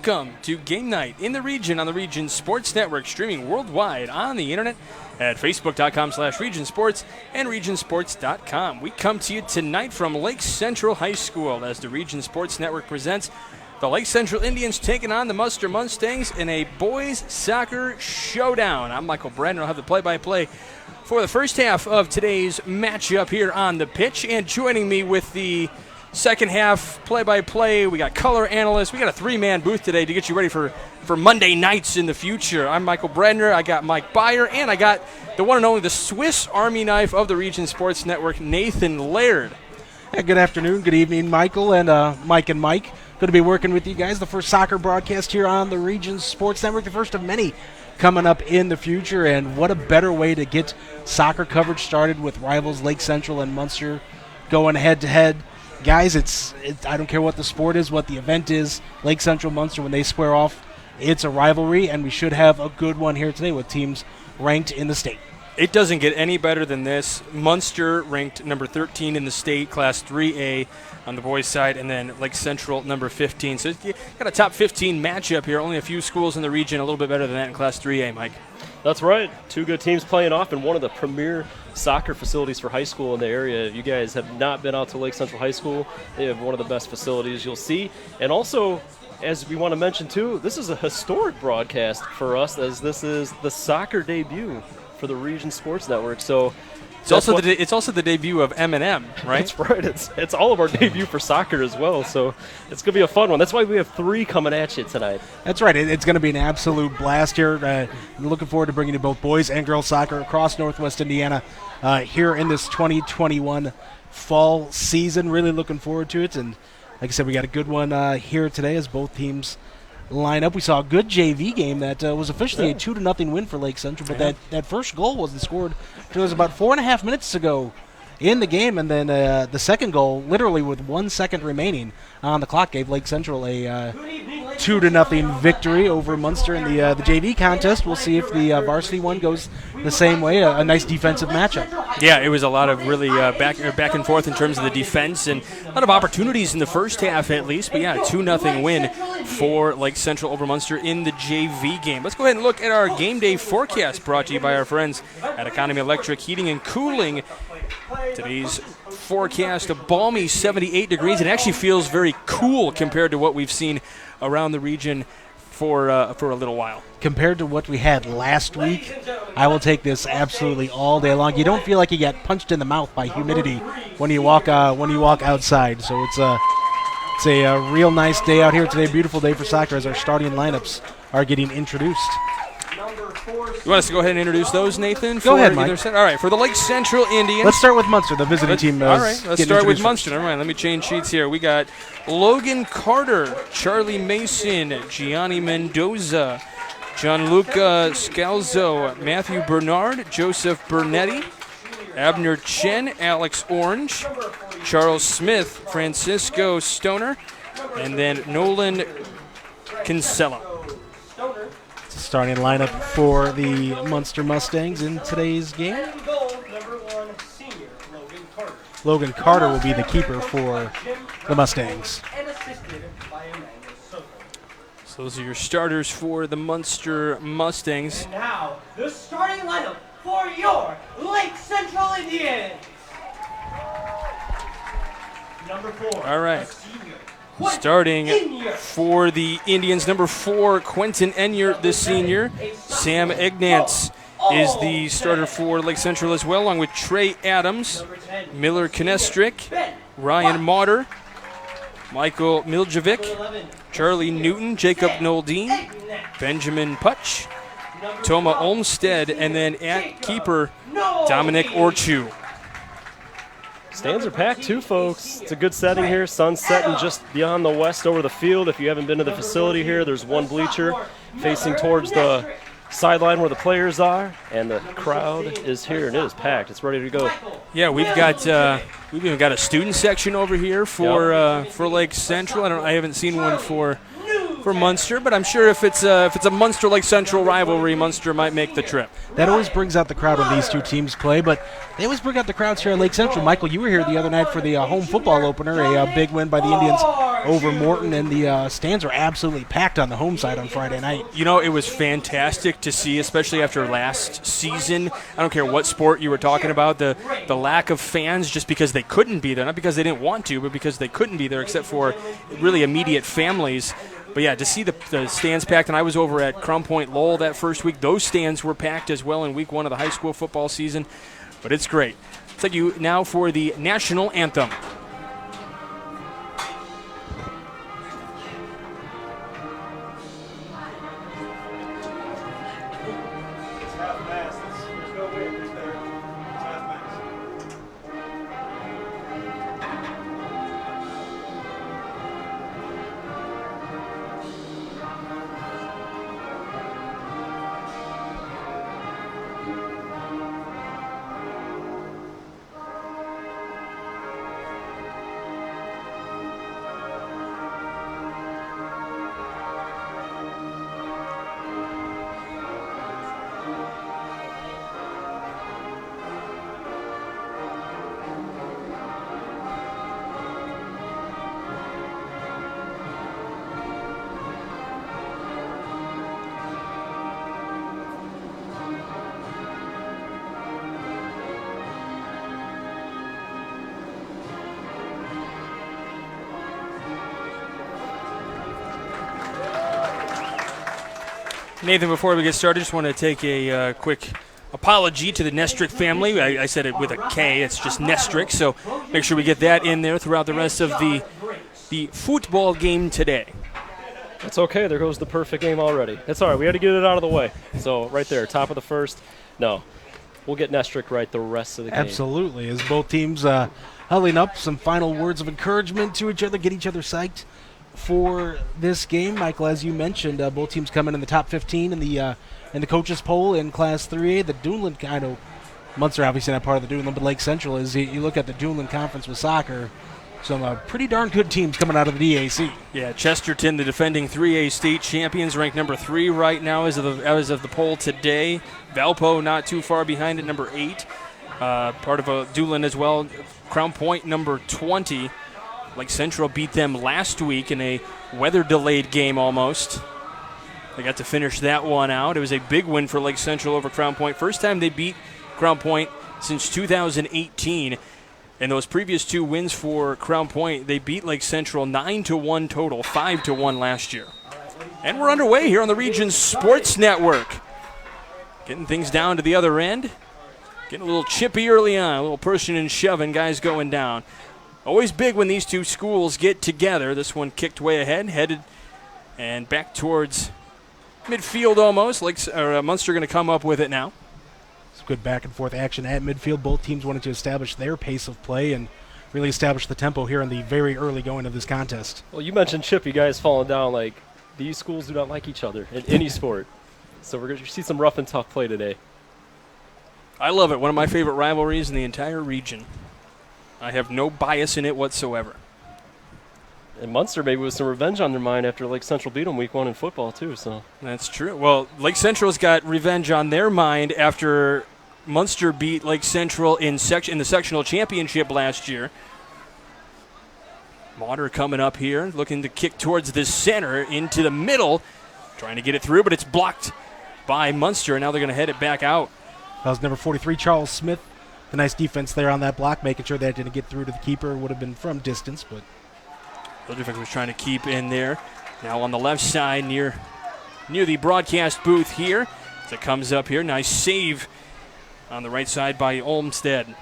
welcome to Game Night in the Region on the Region Sports Network, streaming worldwide on the internet at facebook.com/regionsports and regionsports.com. We come to you tonight from Lake Central High School as the Region Sports Network presents the Lake Central Indians taking on the Munster Mustangs in a boys soccer showdown. I'm Michael Brandon. I'll have the play-by-play for the first half of today's matchup here on the pitch. And joining me with the second half play-by-play, we got color analysts. We got a three-man booth today to get you ready for Monday nights in the future. I'm Michael Brandner. I got Mike Byer, and I got the one and only, the Swiss Army knife of the Region Sports Network, Nathan Laird. Yeah, good afternoon, good evening, Michael and Mike and Mike. Good to be working with you guys. The first soccer broadcast here on the Region Sports Network, the first of many coming up in the future. And what a better way to get soccer coverage started with rivals Lake Central and Munster going head-to-head. Guys, it's I don't care what the sport is, what the event is. Lake Central, Munster, when they square off, it's a rivalry, and we should have a good one here today with teams ranked in the state. It doesn't get any better than this. Munster ranked number 13 in the state, Class 3A on the boys' side, and then Lake Central number 15. So you got a top 15 matchup here. Only a few schools in the region a little bit better than that in Class 3A, Mike. That's right. Two good teams playing off in one of the premier soccer facilities for high school in the area. If you guys have not been out to Lake Central High School, they have one of the best facilities you'll see. And also, as we want to mention too, this is a historic broadcast for us, as this is the soccer debut for the Region Sports Network. So it's also the debut of Eminem, right? That's right. It's all of our debut for soccer as well. So it's going to be a fun one. That's why we have three coming at you tonight. That's right. It's going to be an absolute blast here. I'm looking forward to bringing you both boys and girls soccer across Northwest Indiana here in this 2021 fall season. Really looking forward to it. And like I said, we got a good one here today as both teams line up. We saw a good JV game that was officially a 2-0 win for Lake Central, but that first goal wasn't scored until it was about 4.5 minutes to go in the game, and then the second goal, literally with 1 second remaining on the clock, gave Lake Central a 2-0 victory over Munster in the JV contest. We'll see if the varsity one goes the same way. A nice defensive matchup. Yeah, it was a lot of really back and forth in terms of the defense, and a lot of opportunities in the first half at least. But yeah, 2-0 win for Lake Central over Munster in the JV game. Let's go ahead and look at our game day forecast brought to you by our friends at Economy Electric Heating and Cooling. Today's forecast, a balmy 78 degrees. It actually feels very cool compared to what we've seen around the region for a little while. Compared to what we had last week, I will take this absolutely all day long. You don't feel like you get punched in the mouth by humidity when you walk outside. So it's a real nice day out here today. Beautiful day for soccer as our starting lineups are getting introduced. You want us to go ahead and introduce those, Nathan? Go ahead, Mike. All right, for the Lake Central Indians. Let's start with Munster, the visiting team. All right, let's start with Munster. Never mind, let me change sheets here. We got Logan Carter, Charlie Mason, Gianni Mendoza, Gianluca Scalzo, Matthew Bernard, Joseph Bernetti, Abner Chen, Alex Orange, Charles Smith, Francisco Stoner, and then Nolan Kinsella. Starting lineup for the Munster Mustangs in today's game. Logan Carter will be the keeper for the Mustangs. So those are your starters for the Munster Mustangs. And now, the starting lineup for your Lake Central Indians. Number 4. All right. Starting for the Indians, number 4, Quentin Enyart, the senior. Sam Ignatz is the starter for Lake Central as well, along with Trey Adams, Miller Kinestrick, Ryan Mauder, Michael Miljevic, Charlie Newton, Jacob Noldine, Benjamin Putch, Toma Olmstead, and then at keeper, Dominic Orchu. Stands are packed too, folks. It's a good setting here. Sun setting just beyond the west over the field. If you haven't been to the facility here, there's one bleacher facing towards the sideline where the players are, and the crowd is here, and it is packed. It's ready to go. Yeah, we've even got a student section over here for Lake Central. I haven't seen one for Munster, but I'm sure if it's a Munster Lake Central rivalry, Munster might make the trip. That always brings out the crowd when these two teams play, but they always bring out the crowds here at Lake Central. Michael, you were here the other night for the home football opener, a big win by the Indians over Morton, and the stands were absolutely packed on the home side on Friday night. You know, it was fantastic to see, especially after last season. I don't care what sport you were talking about, the lack of fans just because they couldn't be there, not because they didn't want to, but because they couldn't be there except for really immediate families. But, yeah, to see the stands packed, and I was over at Crown Point Lowell that first week. Those stands were packed as well in week 1 of the high school football season. But it's great. Thank you now for the national anthem. Nathan, before we get started, just want to take a quick apology to the Nestrick family. I said it with a K. It's just Nestrick, so make sure we get that in there throughout the rest of the football game today. That's okay. There goes the perfect game already. It's all right. We had to get it out of the way. So right there, top of the first. No, we'll get Nestrick right the rest of the game. Absolutely. As both teams huddling up, some final words of encouragement to each other, get each other psyched for this game. Michael, as you mentioned, both teams coming in the top 15 in the coaches poll in Class 3A. The Duneland, I know Munster obviously not part of the Duneland, but Lake Central is. You look at the Duneland Conference with soccer, some pretty darn good teams coming out of the DAC. Yeah, Chesterton, the defending 3A state champions, ranked number 3 right now as of the poll today. Valpo not too far behind at number 8. Part of Duneland as well. Crown Point number 20. Lake Central beat them last week in a weather-delayed game almost. They got to finish that one out. It was a big win for Lake Central over Crown Point. First time they beat Crown Point since 2018. And those previous 2 wins for Crown Point, they beat Lake Central 9-1 total, 5-1 last year. And we're underway here on the Regions Sports Network. Getting things down to the other end. Getting a little chippy early on, a little pushing and shoving, guys going down. Always big when these two schools get together. This one kicked way ahead, headed and back towards midfield almost. Munster going to come up with it now. It's good back and forth action at midfield. Both teams wanted to establish their pace of play and really establish the tempo here in the very early going of this contest. Well, you mentioned Chip, you guys falling down. Like, these schools do not like each other in any sport. So we're going to see some rough and tough play today. I love it. One of my favorite rivalries in the entire region. I have no bias in it whatsoever. And Munster maybe with some revenge on their mind after Lake Central beat them week 1 in football too. So that's true. Well, Lake Central's got revenge on their mind after Munster beat Lake Central in the sectional championship last year. Mauder coming up here, looking to kick towards the center into the middle, trying to get it through, but it's blocked by Munster, and now they're going to head it back out. That was number 43, Charles Smith. The nice defense there on that block, making sure that didn't get through to the keeper. Would have been from distance, but the defense was trying to keep in there. Now on the left side near the broadcast booth here. As it comes up here, nice save on the right side by Olmsted.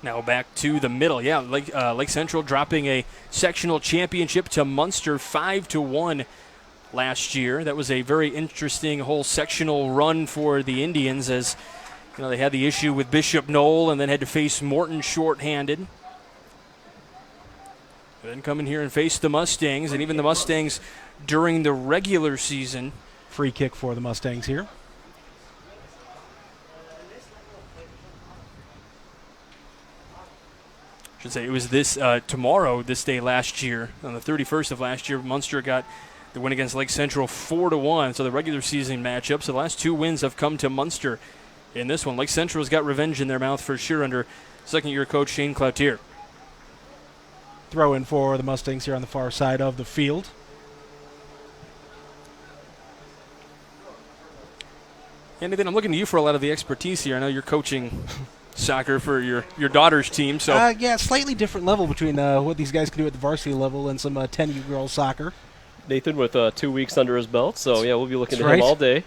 Now back to the middle. Yeah, Lake Central dropping a sectional championship to Munster 5-1 last year. That was a very interesting whole sectional run for the Indians as they had the issue with Bishop Knoll and then had to face Morton shorthanded. Then come in here and face the Mustangs, and even the Mustangs during the regular season. Free kick for the Mustangs here. I should say it was this day last year, on the 31st of last year, Munster got the win against Lake Central 4-1. So the regular season matchup. So the last 2 wins have come to Munster. In this one, Lake Central's got revenge in their mouth for sure under second-year coach Shane Cloutier. throw in for the Mustangs here on the far side of the field. Nathan, I'm looking to you for a lot of the expertise here. I know you're coaching soccer for your daughter's team. So yeah, slightly different level between what these guys can do at the varsity level and some 10U girls soccer. Nathan with 2 weeks under his belt, so yeah, we'll be looking That's to him right. all day.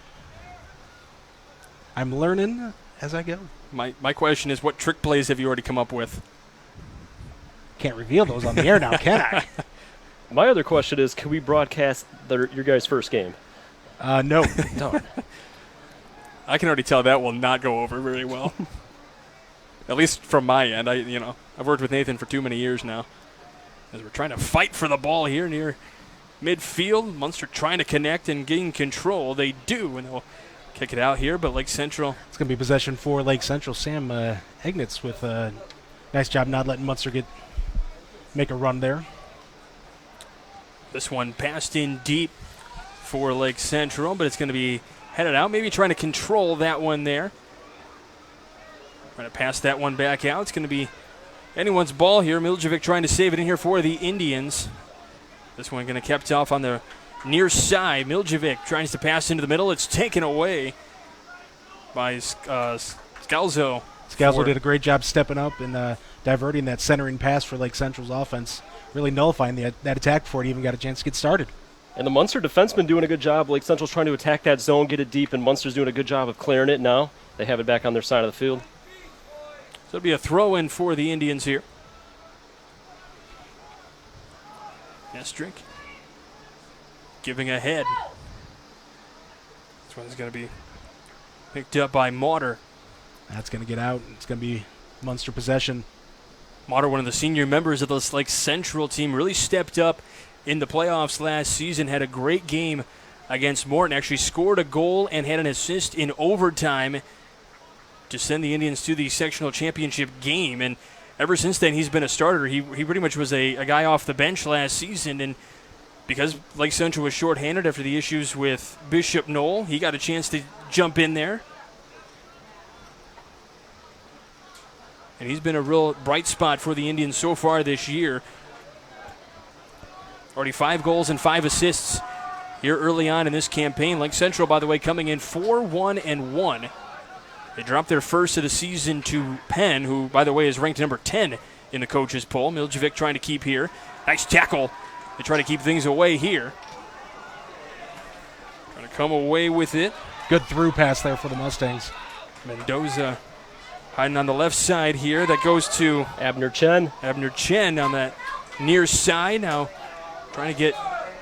I'm learning as I go. my question is, what trick plays have you already come up with? Can't reveal those on the air now, can I? My other question is, can we broadcast your guys' first game? No. Darn. I can already tell that will not go over very well. At least from my end. I've worked with Nathan for too many years now. As we're trying to fight for the ball here near midfield. Munster trying to connect and gain control. They do, and they'll kick it out here, but Lake Central. It's going to be possession for Lake Central. Sam Egnitz with a nice job not letting Munster make a run there. This one passed in deep for Lake Central, but it's going to be headed out. Maybe trying to control that one there. Trying to pass that one back out. It's going to be anyone's ball here. Miljevic trying to save it in here for the Indians. This one going to kept off on the near side. Miljevic tries to pass into the middle. It's taken away by Scalzo. Scalzo did a great job stepping up and diverting that centering pass for Lake Central's offense, really nullifying that attack before it even got a chance to get started. And the Munster defenseman doing a good job. Lake Central's trying to attack that zone, get it deep, and Munster's doing a good job of clearing it now. They have it back on their side of the field. So it'll be a throw-in for the Indians here. Nestrick giving ahead. This one's going to be picked up by Mauder. That's going to get out. It's going to be Munster possession. Mauder, one of the senior members of this Lake Central team, really stepped up in the playoffs last season, had a great game against Morton, actually scored a goal and had an assist in overtime to send the Indians to the sectional championship game. And ever since then, he's been a starter. He pretty much was a guy off the bench last season, and because Lake Central was shorthanded after the issues with Bishop Knoll, he got a chance to jump in there. And he's been a real bright spot for the Indians so far this year. Already 5 goals and 5 assists here early on in this campaign. Lake Central, by the way, coming in 4-1-1. They dropped their first of the season to Penn, who, by the way, is ranked number 10 in the coaches' poll. Miljevic trying to keep here. Nice tackle. They try to keep things away here. Trying to come away with it. Good through pass there for the Mustangs. Mendoza hiding on the left side here. That goes to Abner Chen. Abner Chen on that near side. Now trying to get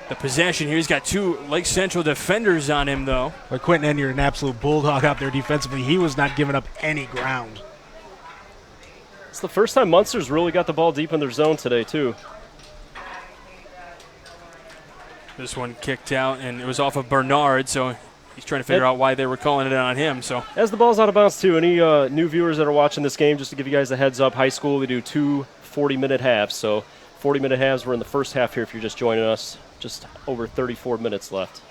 the possession here. He's got 2 Lake Central defenders on him, though. But Quentin Enyard, an absolute bulldog out there defensively. He was not giving up any ground. It's the first time Munster's really got the ball deep in their zone today, too. This one kicked out, and it was off of Bernard, so he's trying to figure out why they were calling it on him. So as the ball's out of bounds, too, any new viewers that are watching this game, just to give you guys a heads up, high school, we do 2 40-minute halves. So 40-minute halves, we're in the first half here if you're just joining us. Just over 34 minutes left.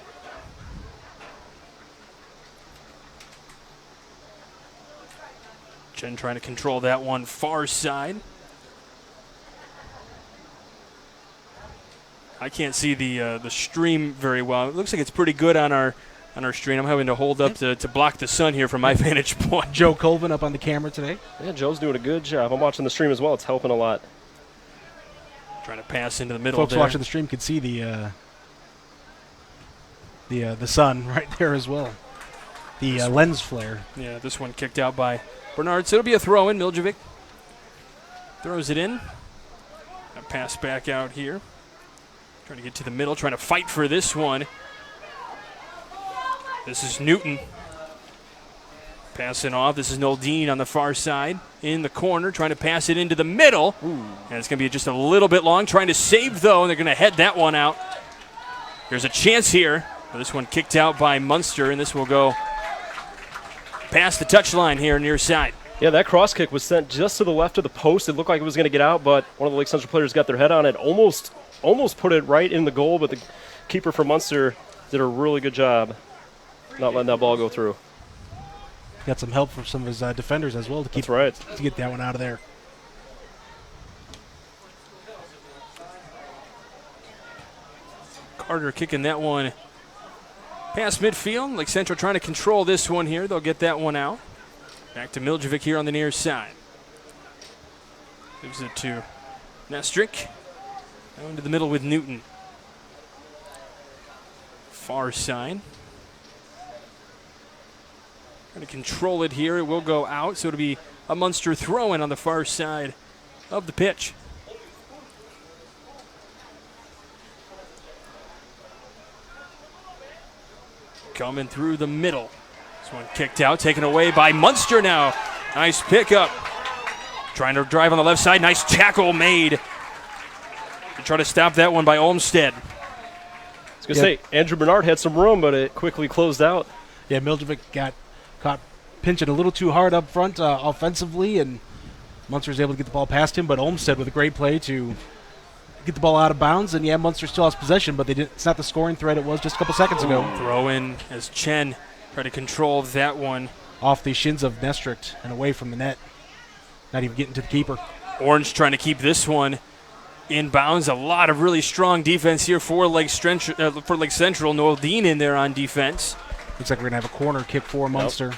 Chen trying to control that one far side. I can't see the stream very well. It looks like it's pretty good on our stream. I'm having to hold up to block the sun here from my vantage point. Joe Colvin up on the camera today. Yeah, Joe's doing a good job. I'm watching the stream as well. It's helping a lot. Trying to pass into the middle. Folks there. watching the stream could see the sun right there as well. The lens flare. Yeah, this one kicked out by Bernard. So it'll be a throw in. Miljevic throws it in. A pass back out here. Trying to get to the middle, trying to fight for this one. This is Newton. Passing off. This is Noldine on the far side. In the corner, trying to pass it into the middle. Ooh. And it's going to be just a little bit long. Trying to save, though, and they're going to head that one out. There's a chance here. This one kicked out by Munster, and this will go past the touchline here near side. Yeah, that cross kick was sent just to the left of the post. It looked like it was going to get out, but one of the Lake Central players got their head on it. Almost put it right in the goal, but the keeper from Munster did a really good job not letting that ball go through. Got some help from some of his defenders as well to That's right. to get that one out of there. Carter kicking that one past midfield. Lake Central trying to control this one here. They'll get that one out. Back to Miljevic here on the near side. Gives it to Nestrick. Now into the middle with Newton. Far side. Trying to control it here. It will go out, so it'll be a Munster throw-in on the far side of the pitch. Coming through the middle. This one kicked out, taken away by Munster now. Nice pickup. Trying to drive on the left side. Nice tackle made. To try to stop that one by Olmsted. I was going to say, Andrew Bernard had some room, but it quickly closed out. Yeah, Miljevic got caught pinching a little too hard up front offensively, and Munster was able to get the ball past him, but Olmsted with a great play to get the ball out of bounds. And, yeah, Munster still has possession, but it's not the scoring threat it was just a couple seconds ago. Throw in as Chen tried to control that one. Off the shins of Nestrick and away from the net. Not even getting to the keeper. Orange trying to keep this one in bounds. A lot of really strong defense here for Lake Central. Noel Dean in there on defense. Looks like we're going to have a corner kick for Munster.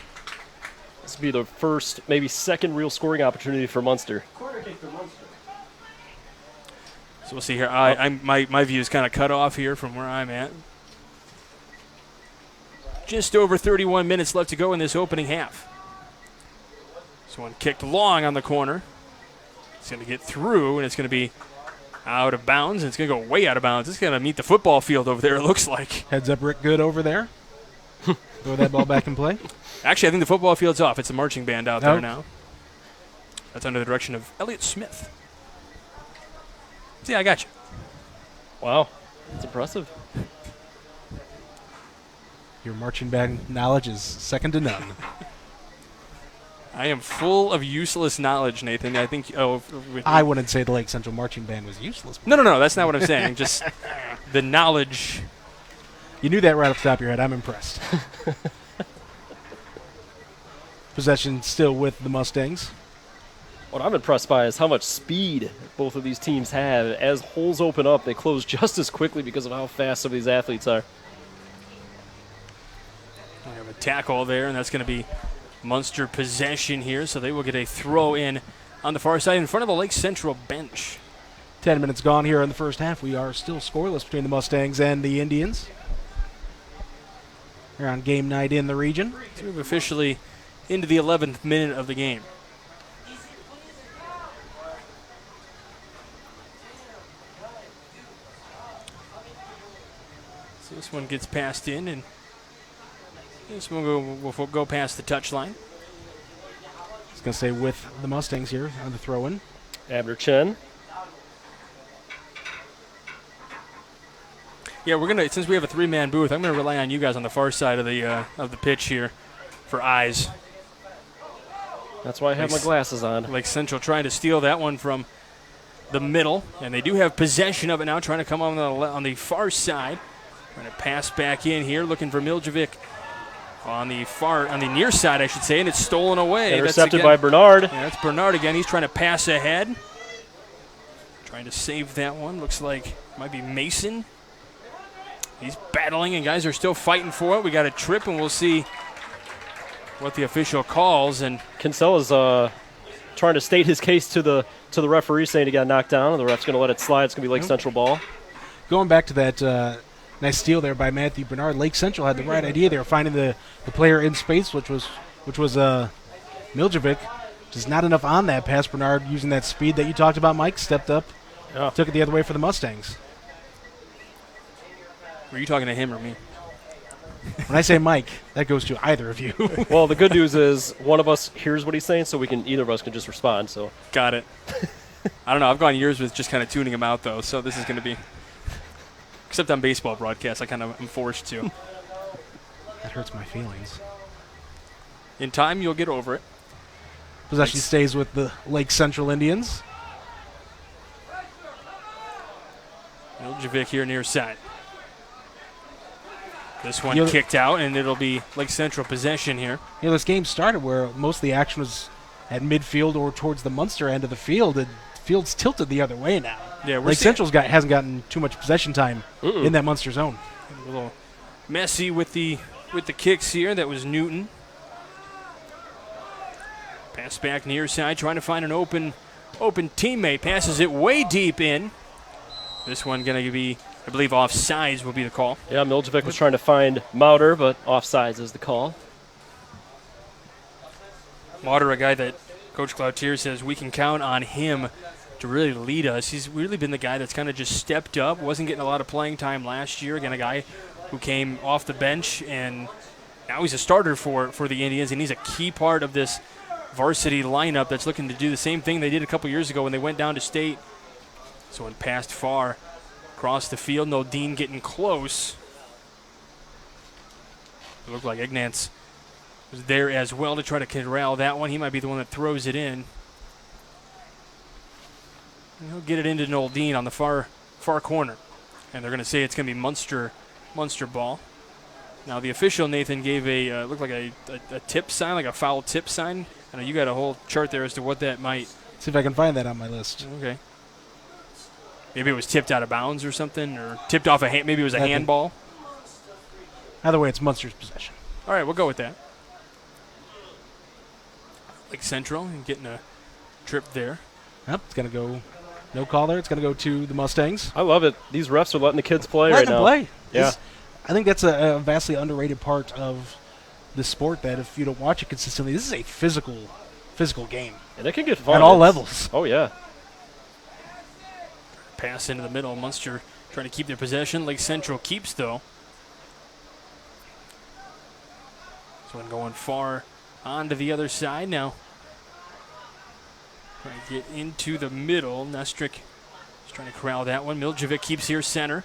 This will be the first, maybe second real scoring opportunity for Munster. Corner kick for Munster. So we'll see here. My view is kind of cut off here from where I'm at. Just over 31 minutes left to go in this opening half. This one kicked long on the corner. It's going to get through, and it's going to be out of bounds, and it's going to go way out of bounds. It's going to meet the football field over there, it looks like. Heads up Rick Good over there. Throw that ball back in play. Actually, I think the football field's off. It's a marching band out there now. That's under the direction of Elliot Smith. See, I got you. Wow, that's impressive. Your marching band knowledge is second to none. I am full of useless knowledge, Nathan. I think. I wouldn't say the Lake Central marching band was useless. No. That's not what I'm saying. Just the knowledge. You knew that right off the top of your head. I'm impressed. Possession still with the Mustangs. What I'm impressed by is how much speed both of these teams have. As holes open up, they close just as quickly because of how fast some of these athletes are. We have a tackle there, and that's going to be Munster possession here, so they will get a throw in on the far side in front of the Lake Central bench. 10 minutes gone here in the first half. We are still scoreless between the Mustangs and the Indians. We're on game night in the region. So we're officially into the 11th minute of the game. So this one gets passed in, and this one will go past the touchline. I was going to say with the Mustangs here on the throw-in. Abner Chen. Yeah, we're gonna, since we have a three-man booth, I'm gonna rely on you guys on the far side of the pitch here for eyes. That's why I have my glasses on. Lake Central trying to steal that one from the middle, and they do have possession of it now, trying to come on the far side. Trying to pass back in here, looking for Miljevic on the near side, I should say, and it's stolen away. Intercepted by Bernard. Yeah, that's Bernard again. He's trying to pass ahead. Trying to save that one. Looks like it might be Mason. He's battling, and guys are still fighting for it. We got a trip, and we'll see what the official calls. And Kinsella's trying to state his case to the referee, saying he got knocked down, and the ref's going to let it slide. It's going to be Lake Central ball. Going back to that nice steal there by Matthew Bernard, Lake Central had the right idea. They were finding the player in space, which was Miljevic. Just not enough on that pass. Bernard, using that speed that you talked about, Mike, stepped up, took it the other way for the Mustangs. Were you talking to him or me? When I say Mike, that goes to either of you. Well, the good news is one of us hears what he's saying, so either of us can just respond. So got it. I don't know. I've gone years with just kind of tuning him out, though, so this is going to be, except on baseball broadcasts, I kind of am forced to. That hurts my feelings. In time, you'll get over it. Possession stays with the Lake Central Indians. Miljevic here near side. This one kicked out, and it'll be Lake Central possession here. This game started where most of the action was at midfield or towards the Munster end of the field. And field's tilted the other way now. Yeah, Lake Central's hasn't gotten too much possession time in that Munster zone. A little messy with the kicks here. That was Newton. Pass back near side, trying to find an open teammate. Passes it way deep in. This one going to be, I believe, offsides will be the call. Yeah, Miljevic was trying to find Mauder, but offsides is the call. Mauder, a guy that Coach Cloutier says we can count on him to really lead us. He's really been the guy that's kind of just stepped up, wasn't getting a lot of playing time last year. Again, a guy who came off the bench, and now he's a starter for the Indians, and he's a key part of this varsity lineup that's looking to do the same thing they did a couple years ago when they went down to state. So one passed far across the field. Nodine getting close. It looked like Ignatz was there as well to try to corral that one. He might be the one that throws it in. And he'll get it into Nodine on the far corner. And they're going to say it's going to be Munster ball. Now the official, Nathan, gave looked like a tip sign, like a foul tip sign. I know you got a whole chart there as to what that might. See if I can find that on my list. Okay. Maybe it was tipped out of bounds or something, or tipped off a hand. Maybe it was a handball. Either way, it's Munster's possession. All right, we'll go with that. Lake Central getting a trip there. Yep, it's going to go. No call there. It's going to go to the Mustangs. I love it. These refs are letting the kids play Letting right them now. play. Yeah. I think that's a vastly underrated part of the sport, that if you don't watch it consistently, this is a physical game. And it can get fun. At all levels. Oh, yeah. Pass into the middle. Munster trying to keep their possession. Lake Central keeps, though. This one going far onto the other side now. Trying to get into the middle. Nestrick is trying to corral that one. Miljevic keeps here center.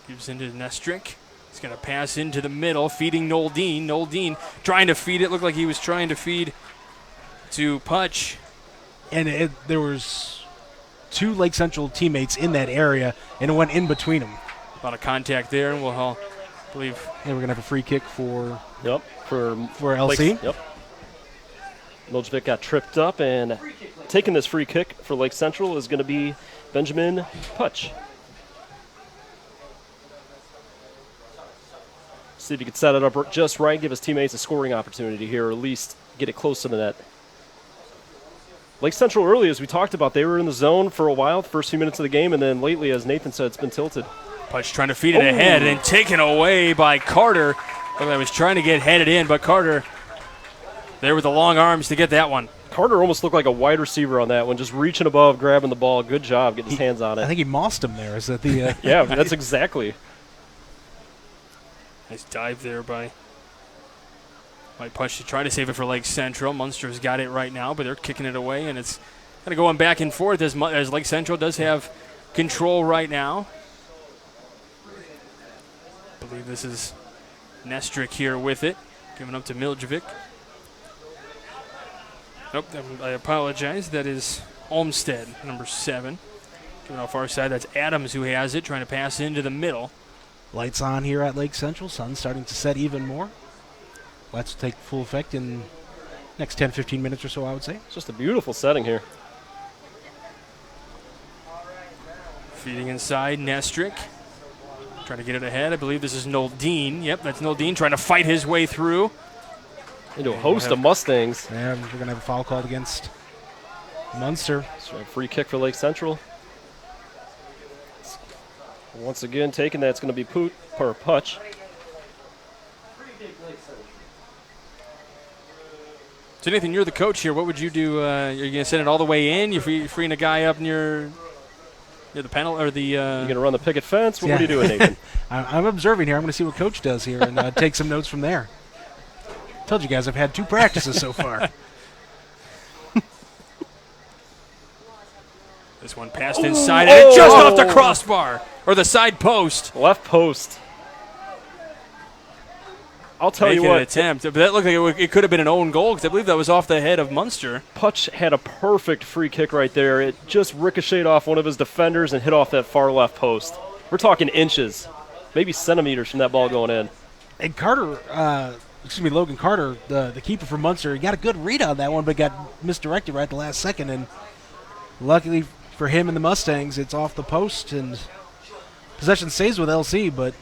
Gives into Nestrick. He's going to pass into the middle, feeding Nodine. Nodine trying to feed it. Looked like he was trying to feed to Putch. And there was 2 Lake Central teammates in that area, and it went in between them. A lot of contact there, and we'll believe. Yeah, we're going to have a free kick for LC. Lake, yep. Miljevic got tripped up, and taking this free kick for Lake Central is going to be Benjamin Putch. See if he can set it up just right, give his teammates a scoring opportunity here, or at least get it close to the net. Lake Central early, as we talked about, they were in the zone for a while, the first few minutes of the game, and then lately, as Nathan said, it's been tilted. Putch trying to feed it ahead and taken away by Carter. I was trying to get headed in, but Carter there with the long arms to get that one. Carter almost looked like a wide receiver on that one, just reaching above, grabbing the ball. Good job getting his hands on it. I think he mossed him there. Is that the? Yeah, that's exactly. Nice dive there by Putch to try to save it for Lake Central. Munster's got it right now, but they're kicking it away, and it's kind of going back and forth as Lake Central does have control right now. I believe this is Nestrick here with it, giving up to Miljevic. Nope, I apologize. That is Olmsted, number 7. Giving off our side, that's Adams who has it, trying to pass into the middle. Lights on here at Lake Central. Sun's starting to set even more. Let's take full effect in next 10, 15 minutes or so, I would say. It's just a beautiful setting here. Feeding inside, Nestrick. Trying to get it ahead. I believe this is Nodine. Yep, that's Nodine trying to fight his way through. Into a host of Mustangs. Yeah, we're going to have a foul called against Munster. So a free kick for Lake Central. Once again, taking that, it's going to be Putch. So Nathan, you're the coach here. What would you do? Are you going to send it all the way in? You're freeing a guy up near the panel or the? You're going to run the picket fence. What are you doing, Nathan? I'm observing here. I'm going to see what Coach does here and take some notes from there. Told you guys I've had 2 practices so far. This one passed inside and it just off the crossbar or the side post. Left post. I'll tell you what. An attempt, but that looked like it could have been an own goal because I believe that was off the head of Munster. Putch had a perfect free kick right there. It just ricocheted off one of his defenders and hit off that far left post. We're talking inches, maybe centimeters from that ball going in. And Carter Logan Carter, the keeper from Munster, he got a good read on that one, but got misdirected right at the last second. And luckily for him and the Mustangs, it's off the post, and possession stays with LC, but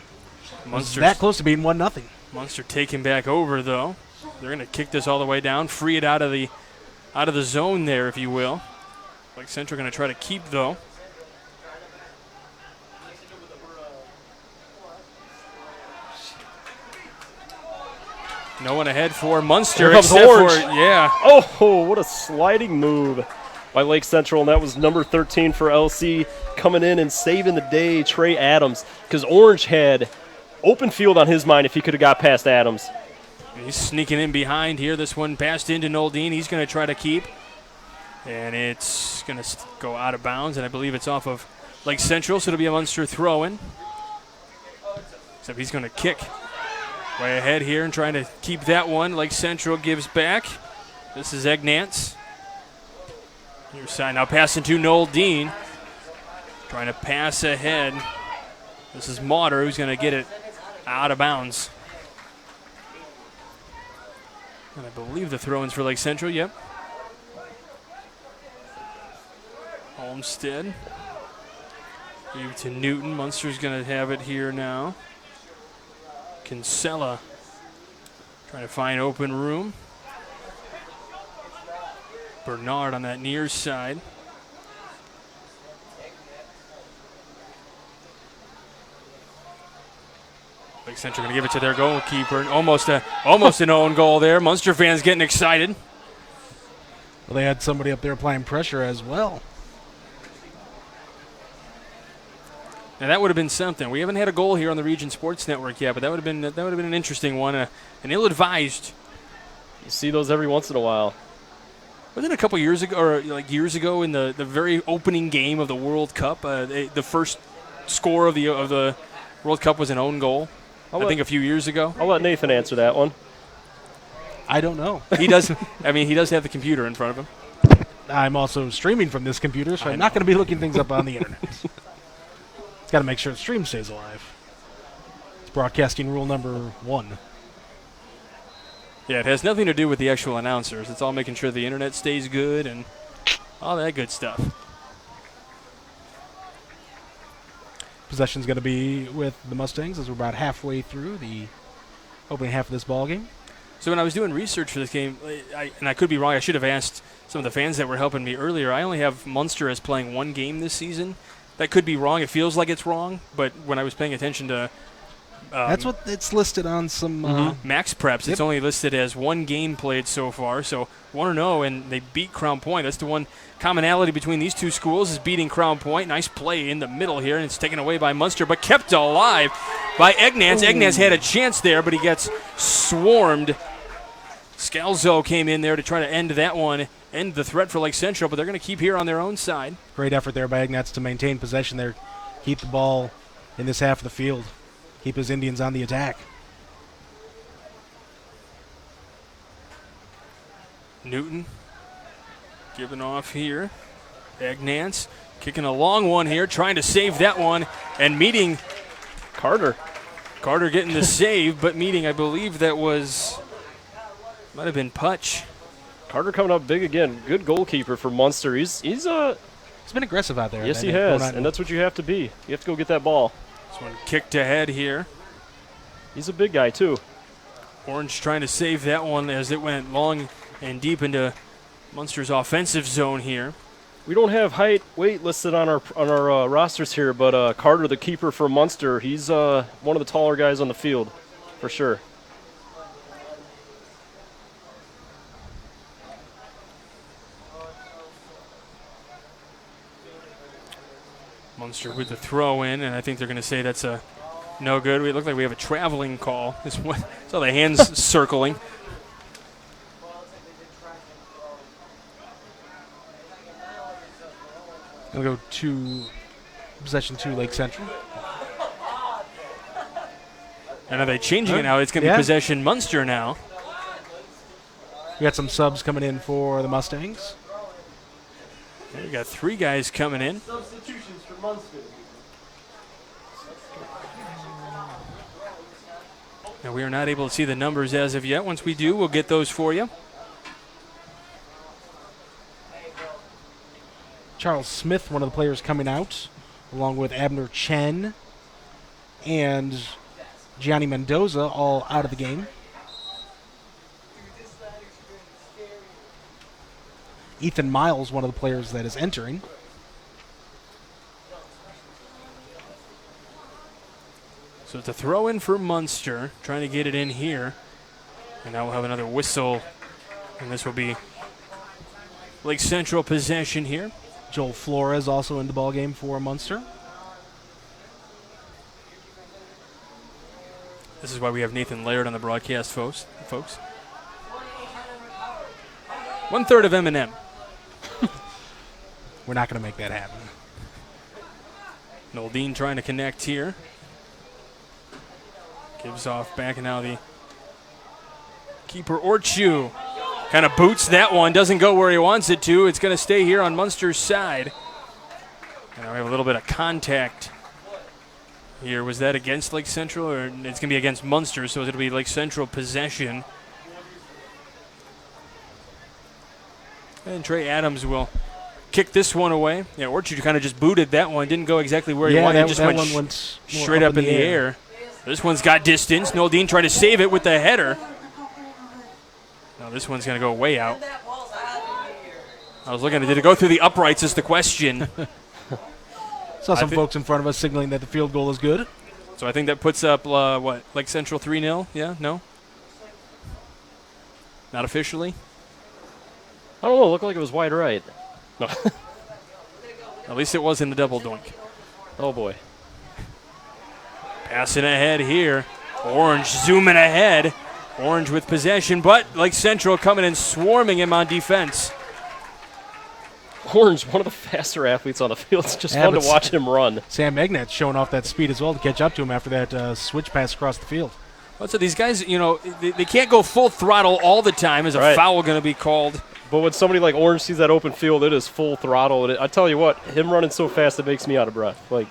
Munster's that close to being 1-0. Munster taking back over, though. They're going to kick this all the way down, free it out of the zone there, if you will. Lake Central going to try to keep, though. No one ahead for Munster. Here comes Orange. Yeah. Oh, what a sliding move by Lake Central, and that was number 13 for LC coming in and saving the day, Trey Adams, because Orange had open field on his mind if he could have got past Adams. He's sneaking in behind here. This one passed into Noldine. He's going to try to keep, and it's going to go out of bounds, and I believe it's off of Lake Central, so it'll be a Munster throw-in. Except he's going to kick way ahead here and trying to keep that one. Lake Central gives back. This is Egnance. Near side now passing to Noldine. Trying to pass ahead. This is Mauder who's going to get it out of bounds. And I believe the throw-ins for Lake Central, yep. Olmsted. Give to Newton. Munster's going to have it here now. Kinsella trying to find open room. Bernard on that near side. Lake Central going to give it to their goalkeeper. Almost an own goal there. Munster fans getting excited. Well, they had somebody up there applying pressure as well. Now that would have been something. We haven't had a goal here on the Region Sports Network yet, but that would have been an interesting one, an ill-advised. You see those every once in a while. Wasn't it a couple years ago, or like years ago, in the very opening game of the World Cup, the first score of the World Cup was an own goal? I think a few years ago. I'll let Nathan answer that one. I don't know. He does. I mean, he does have the computer in front of him. I'm also streaming from this computer, so I'm not going to be looking things up on the internet. It's got to make sure the stream stays alive. It's broadcasting rule number 1. Yeah, it has nothing to do with the actual announcers. It's all making sure the internet stays good and all that good stuff. Possession's going to be with the Mustangs as we're about halfway through the opening half of this ball game. So when I was doing research for this game, and I could be wrong, I should have asked some of the fans that were helping me earlier. I only have Munster as playing one game this season. That could be wrong. It feels like it's wrong, but when I was paying attention to that's what it's listed on some Max Preps. Yep. It's only listed as one game played so far, so 1-0, and they beat Crown Point. That's the one commonality between these two schools is beating Crown Point. Nice play in the middle here, and it's taken away by Munster, but kept alive by Egnance. Egnance had a chance there, but he gets swarmed. Scalzo came in there to try to end that one, end the threat for Lake Central, but they're going to keep here on their own side. Great effort there by Egnance to maintain possession there, keep the ball in this half of the field. Keep his Indians on the attack. Newton giving off here. Egnance kicking a long one here, trying to save that one, and meeting Carter. Carter getting the save, but meeting, I believe that might have been Putch. Carter coming up big again. Good goalkeeper for Munster. He's been aggressive out there. Yes, he has, and that's what you have to be. You have to go get that ball. This one kicked ahead here. He's a big guy, too. Orange trying to save that one as it went long and deep into Munster's offensive zone here. We don't have height, weight listed on our rosters here, but Carter, the keeper for Munster, he's one of the taller guys on the field, for sure. Munster with the throw in, and I think they're going to say that's a no good. We look like we have a traveling call. Saw the hands circling. Gonna go to possession 2, Lake Central. And are they changing it now? It's going to be possession Munster now. We got some subs coming in for the Mustangs. We got 3 guys coming in. Substitutions for Munster. And we are not able to see the numbers as of yet. Once we do, we'll get those for you. Charles Smith, one of the players coming out, along with Abner Chen and Gianni Mendoza, all out of the game. Ethan Miles, one of the players that is entering. So it's a throw in for Munster, trying to get it in here. And now we'll have another whistle, and this will be Lake Central possession here. Joel Flores also in the ball game for Munster. This is why we have Nathan Laird on the broadcast, folks. 1/3 of M&M. We're not going to make that happen. Noldine trying to connect here. Gives off back, and now the keeper Orchu kind of boots that one. Doesn't go where he wants it to. It's going to stay here on Munster's side. And now we have a little bit of contact here. Was that against Lake Central, or it's going to be against Munster, so it'll be Lake Central possession. And Trey Adams will kick this one away. Yeah, Orchard kind of just booted that one. Didn't go exactly where he wanted. It just went straight up in the air. This one's got distance. Noldine trying to save it with the header. Now this one's going to go way out. I was looking, did it go through the uprights is the question. Saw some folks in front of us signaling that the field goal is good. So I think that puts up, Lake Central 3-0? Yeah? No? Not officially? I don't know. It looked like it was wide right. No. At least it wasn't a double doink. Oh, boy. Passing ahead here. Orange zooming ahead. Orange with possession, but Lake Central coming and swarming him on defense. Orange, one of the faster athletes on the field. It's just fun to watch him run. Sam Egnat's showing off that speed as well to catch up to him after that switch pass across the field. Well, so these guys, they can't go full throttle all the time. Is a foul going to be called? But when somebody like Orange sees that open field, it is full throttle. And I tell you what, him running so fast, it makes me out of breath. Like,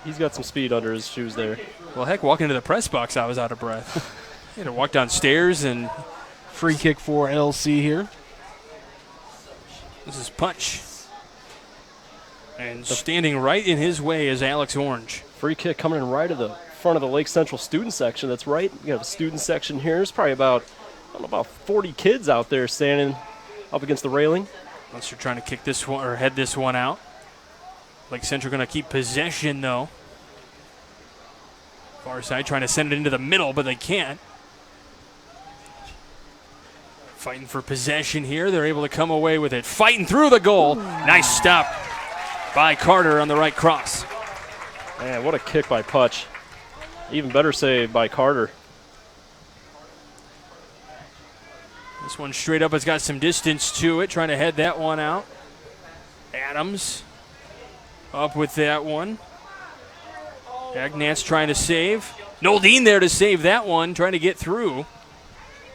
he's got some speed under his shoes there. Well, heck, walking into the press box, I was out of breath. You had to walk downstairs and... Free kick for LC here. This is Punch. And standing right in his way is Alex Orange. Free kick coming in right at the front of the Lake Central student section. That's right. You have a student section here. There's probably about 40 kids out there standing up against the railing. Munster trying to kick this one or head this one out. Lake Central going to keep possession, though. Far side trying to send it into the middle, but they can't. Fighting for possession here. They're able to come away with it. Fighting through the goal. Nice stop by Carter on the right cross. Man, what a kick by Putch. Even better save by Carter. This one straight up has got some distance to it. Trying to head that one out. Adams up with that one. Agnat's trying to save. Noldine there to save that one. Trying to get through.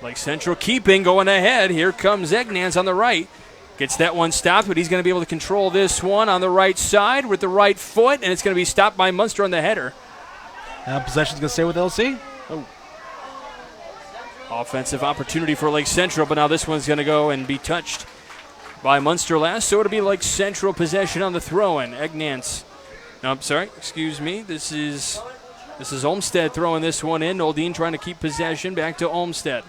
Lake Central keeping, going ahead. Here comes Egnans on the right. Gets that one stopped, but he's going to be able to control this one on the right side with the right foot, and it's going to be stopped by Munster on the header. Possession's going to stay with LC. Oh. Offensive opportunity for Lake Central, but now this one's going to go and be touched by Munster last, so it'll be Lake Central possession on the throw-in. Egnans. No, I'm sorry, excuse me. This is Olmstead throwing this one in. Noldine trying to keep possession. Back to Olmstead.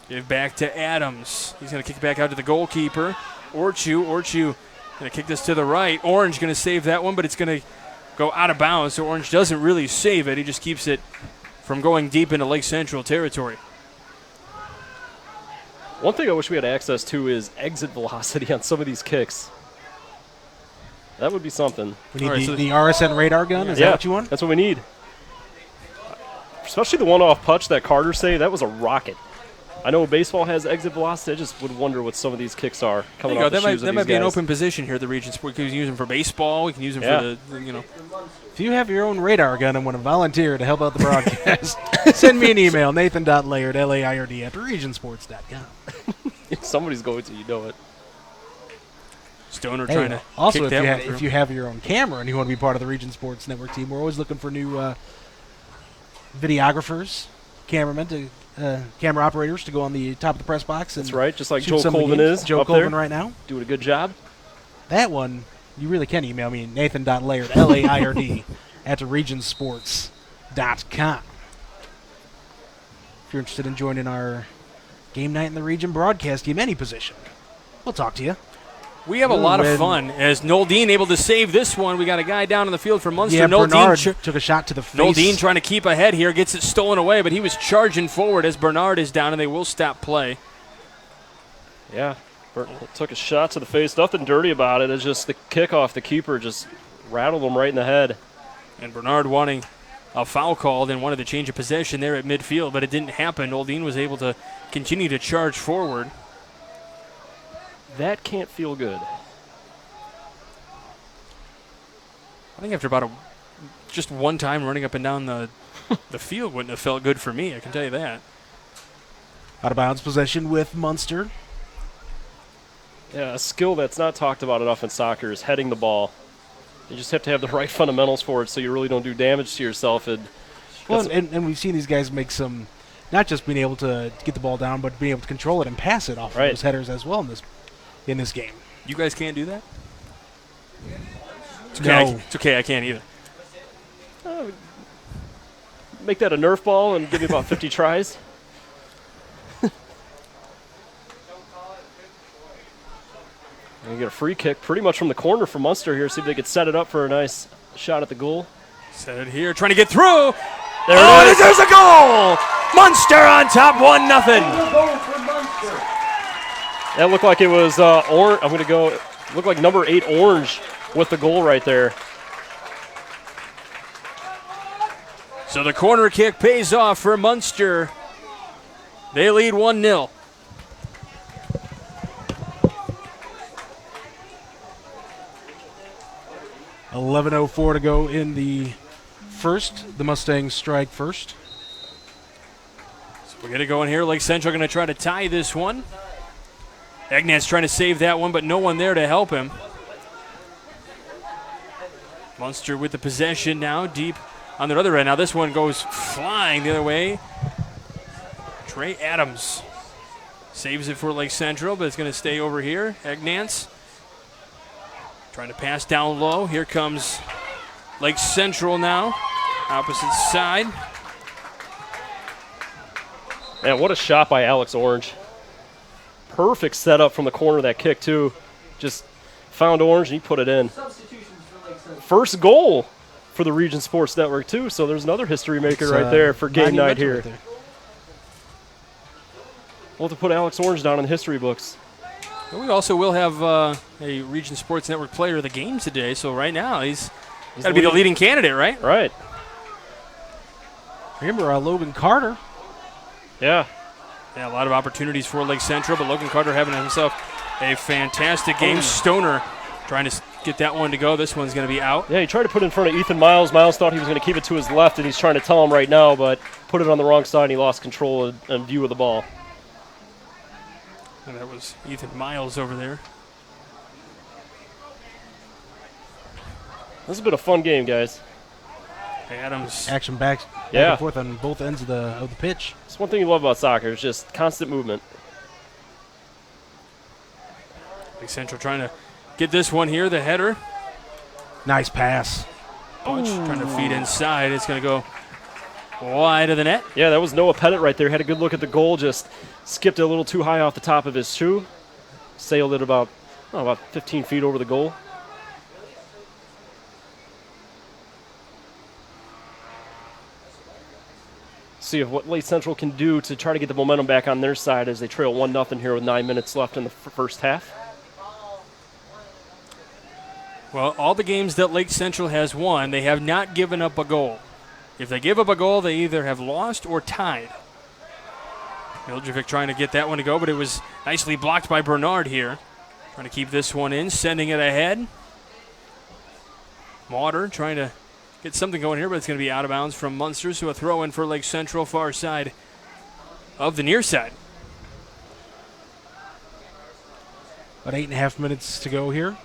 Give back to Adams. He's going to kick back out to the goalkeeper. Orchu going to kick this to the right. Orange going to save that one, but it's going to go out of bounds, so Orange doesn't really save it. He just keeps it from going deep into Lake Central territory. One thing I wish we had access to is exit velocity on some of these kicks. That would be something. We need the RSN radar gun? Is that what you want? That's what we need. Especially the one-off Putch that Carter saved. That was a rocket. I know baseball has exit velocity. I just would wonder what some of these kicks are coming off the shoes of these guys. That might be an open position here at the region sport. We can use them for baseball. We can use them for the. If you have your own radar gun and want to volunteer to help out the broadcast, send me an email, nathan.laird, Laird, at regionsports.com. Somebody's going to, you know it. Stoner trying to also, kick that if you have your own camera and you want to be part of the Region Sports Network team, we're always looking for new videographers, cameramen, camera operators to go on the top of the press box. That's right, just like shoot Joe some of the Colvin games. is Joe up Colvin there. right now. Doing a good job. That one, you really can email me, Nathan.Laird, Laird, at regionsports.com. If you're interested in joining our Game Night in the Region broadcast team, any position, we'll talk to you. We have a lot of fun as Noldine able to save this one. We got a guy down in the field for Munster. Yeah, Bernard Noldine took a shot to the face. Noldine trying to keep ahead here, gets it stolen away, but he was charging forward as Bernard is down, and they will stop play. Yeah, Burton took a shot to the face. Nothing dirty about it. It's just the kickoff. The keeper just rattled him right in the head. And Bernard wanting a foul called and wanted to change a possession there at midfield, but it didn't happen. Noldine was able to continue to charge forward. That can't feel good. I think after about just one time running up and down the field wouldn't have felt good for me, I can tell you that. Out of bounds possession with Munster. Yeah, a skill that's not talked about enough in soccer is heading the ball. You just have to have the right fundamentals for it so you really don't do damage to yourself. And we've seen these guys make some, not just being able to get the ball down, but being able to control it and pass it off of those headers as well in this game. You guys can't do that? It's okay, No. it's okay, I can't either. make that a Nerf ball and give me about 50 tries. And you get a free kick pretty much from the corner from Munster here. See if they could set it up for a nice shot at the goal. Set it here, trying to get through. There it is. There's a goal! Munster on top, 1-0. That looked like it was orange. I'm going to go. Looked like number 8 orange with the goal right there. So the corner kick pays off for Munster. They lead 1-0. $11:04 to go in the first. The Mustangs strike first. So we're going to go in here. Lake Central going to try to tie this one. Egnat's trying to save that one, but no one there to help him. Munster with the possession now, deep on their other end. Now this one goes flying the other way. Trey Adams saves it for Lake Central, but it's going to stay over here. Egnat's trying to pass down low. Here comes Lake Central now, opposite side. Man, what a shot by Alex Orange. Perfect setup from the corner of that kick, too. Just found Orange and he put it in. First goal for the Region Sports Network, too, so there's another history maker right there for game night here. Right there. We'll have to put Alex Orange down in the history books. We also will have a Region Sports Network player of the game today, so right now he's got to be the leading candidate, right? Right. Remember Logan Carter. Yeah. Yeah, a lot of opportunities for Lake Central, but Logan Carter having himself a fantastic game. Stoner trying to get that one to go. This one's going to be out. Yeah, he tried to put it in front of Ethan Miles. Miles thought he was going to keep it to his left, and he's trying to tell him right now, but put it on the wrong side, and he lost control and view of the ball. And that was Ethan Miles over there. This has been a fun game, guys. Adams. Action back Yeah. and forth on both ends of the pitch. It's one thing you love about soccer. It's just constant movement. Lake Central trying to get this one here, the header. Nice pass. Bunch trying to feed inside. It's going to go wide of the net. Yeah, that was Noah Pettit right there. Had a good look at the goal. Just skipped it a little too high off the top of his shoe. Sailed it about 15 feet over the goal. See if what Lake Central can do to try to get the momentum back on their side as they trail 1-0 here with 9 minutes left in the first half. Well, all the games that Lake Central has won, they have not given up a goal. If they give up a goal, they either have lost or tied. Miljevic trying to get that one to go, but it was nicely blocked by Bernard here. Trying to keep this one in, sending it ahead. Mauder trying to get something going here, but it's going to be out of bounds from Munster, so a throw in for Lake Central, far side of the near side. About 8.5 minutes to go here.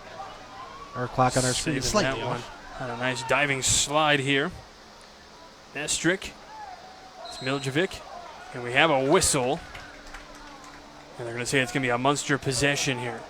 Our clock on our screen is Saving slightly that one. off. On a nice diving slide here. Estrick It's Miljevic, and we have a whistle. And they're going to say it's going to be a Munster possession here.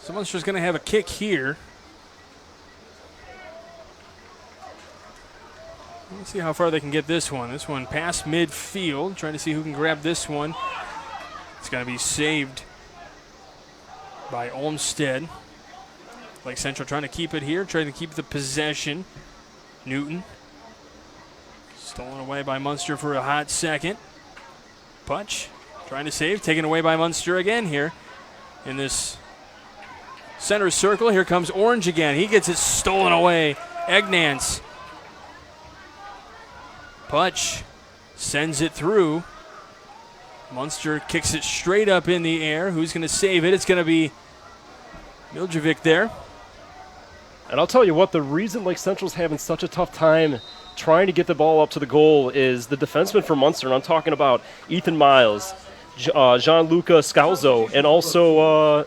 So Munster's going to have a kick here. Let's see how far they can get this one. This one past midfield, trying to see who can grab this one. It's going to be saved by Olmsted. Lake Central trying to keep it here, trying to keep the possession. Newton. Stolen away by Munster for a hot second. Putch trying to save, taken away by Munster again here in this center circle. Here comes Orange again. He gets it stolen away. Egnance. Putch sends it through. Munster kicks it straight up in the air. Who's going to save it? It's going to be Miljevic there. And I'll tell you what, the reason Lake Central's having such a tough time trying to get the ball up to the goal is the defenseman for Munster. And I'm talking about Ethan Miles, Gianluca Scalzo, and also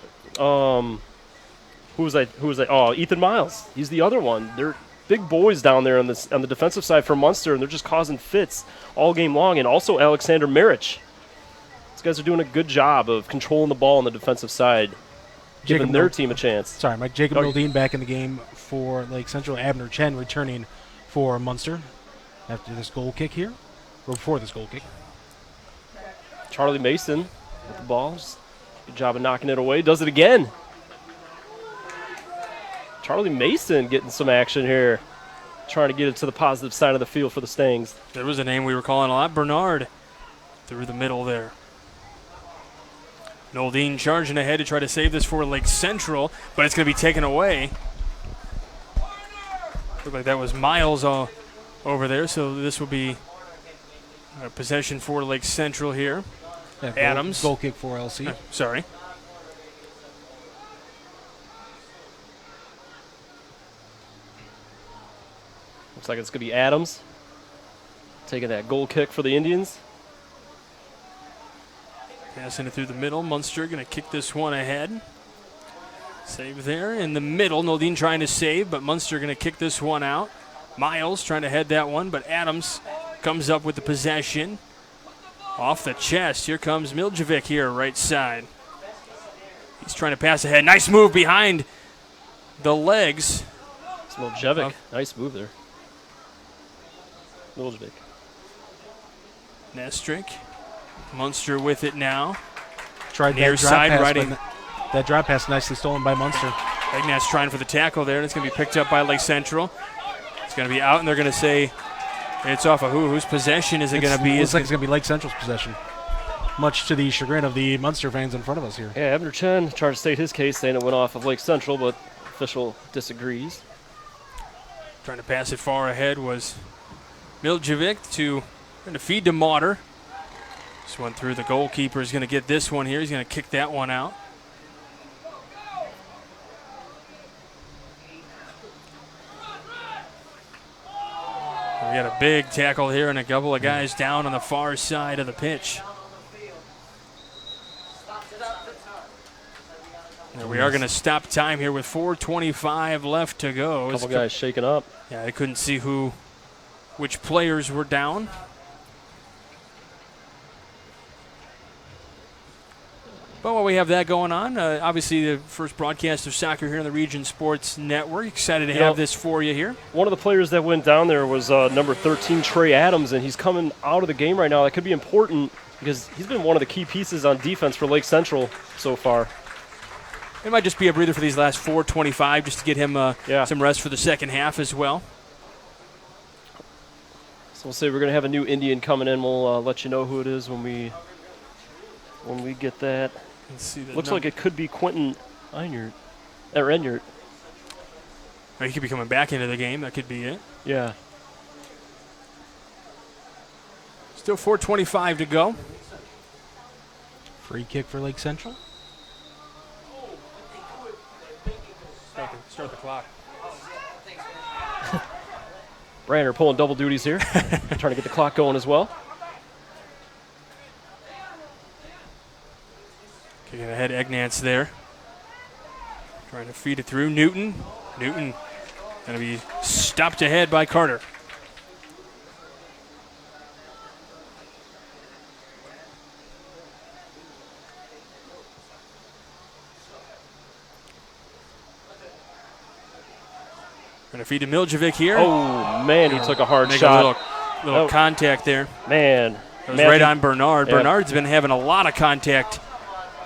who was I? Oh, Ethan Miles. He's the other one. They're big boys down there on the defensive side for Munster, and they're just causing fits all game long. And also Alexander Marich. These guys are doing a good job of controlling the ball on the defensive side, giving their team a chance. Sorry, Mike. Jacob Mildine back in the game for Lake Central. Abner Chen returning for Munster after this goal kick here, or before this goal kick. Charlie Mason with the ball. Just good job of knocking it away. Does it again. Charlie Mason getting some action here, trying to get it to the positive side of the field for the Stangs. There was a name we were calling a lot. Bernard through the middle there. Noldine charging ahead to try to save this for Lake Central, but it's going to be taken away. Looked like that was Miles over there, so this will be a possession for Lake Central here. Yeah, Adams. Goal kick for LC. Sorry. Looks like it's going to be Adams taking that goal kick for the Indians. Passing it through the middle. Munster going to kick this one ahead. Save there in the middle. Noldine trying to save, but Munster going to kick this one out. Miles trying to head that one, but Adams comes up with the possession. Off the chest. Here comes Miljevic here, right side. He's trying to pass ahead. Nice move behind the legs. It's Miljevic. Nice move there. Miljevic. Nestrick. Munster with it now. Tried near that drop side pass, riding. That drop pass nicely stolen by Munster. Ignatz trying for the tackle there, and it's going to be picked up by Lake Central. It's going to be out, and they're going to say it's off of who? Whose possession is it going to be? Looks like it's going to be Lake Central's possession, much to the chagrin of the Munster fans in front of us here. Yeah, Abner Chen tried to state his case, saying it went off of Lake Central, but official disagrees. Trying to pass it far ahead was Miljevic trying to feed to Motter. This one through the goalkeeper is going to get this one here. He's going to kick that one out. We got a big tackle here and a couple of guys down on the far side of the pitch. And we are going to stop time here with 4:25 left to go. A couple guys shaking up. Yeah, I couldn't see which players were down. But while we have that going on, obviously the first broadcast of soccer here on the Region Sports Network. Excited to have this for you here. One of the players that went down there was number 13, Trey Adams, and he's coming out of the game right now. That could be important because he's been one of the key pieces on defense for Lake Central so far. It might just be a breather for these last 4:25 just to get him some rest for the second half as well. So we'll say we're going to have a new Indian coming in. We'll let you know who it is when we get that. Let's see the Looks like it could be Quentin Enyart. Or he could be coming back into the game. That could be it. Yeah. Still 4:25 to go. Free kick for Lake Central. Start the clock. Brander pulling double duties here, trying to get the clock going as well. Kicking ahead, Egnance there. Trying to feed it through Newton. Newton going to be stopped ahead by Carter. Going to feed to Miljevic here. Oh, man, he took a hard Make shot. A little contact there. Man. It was right on Bernard. Yeah. Bernard's been having a lot of contact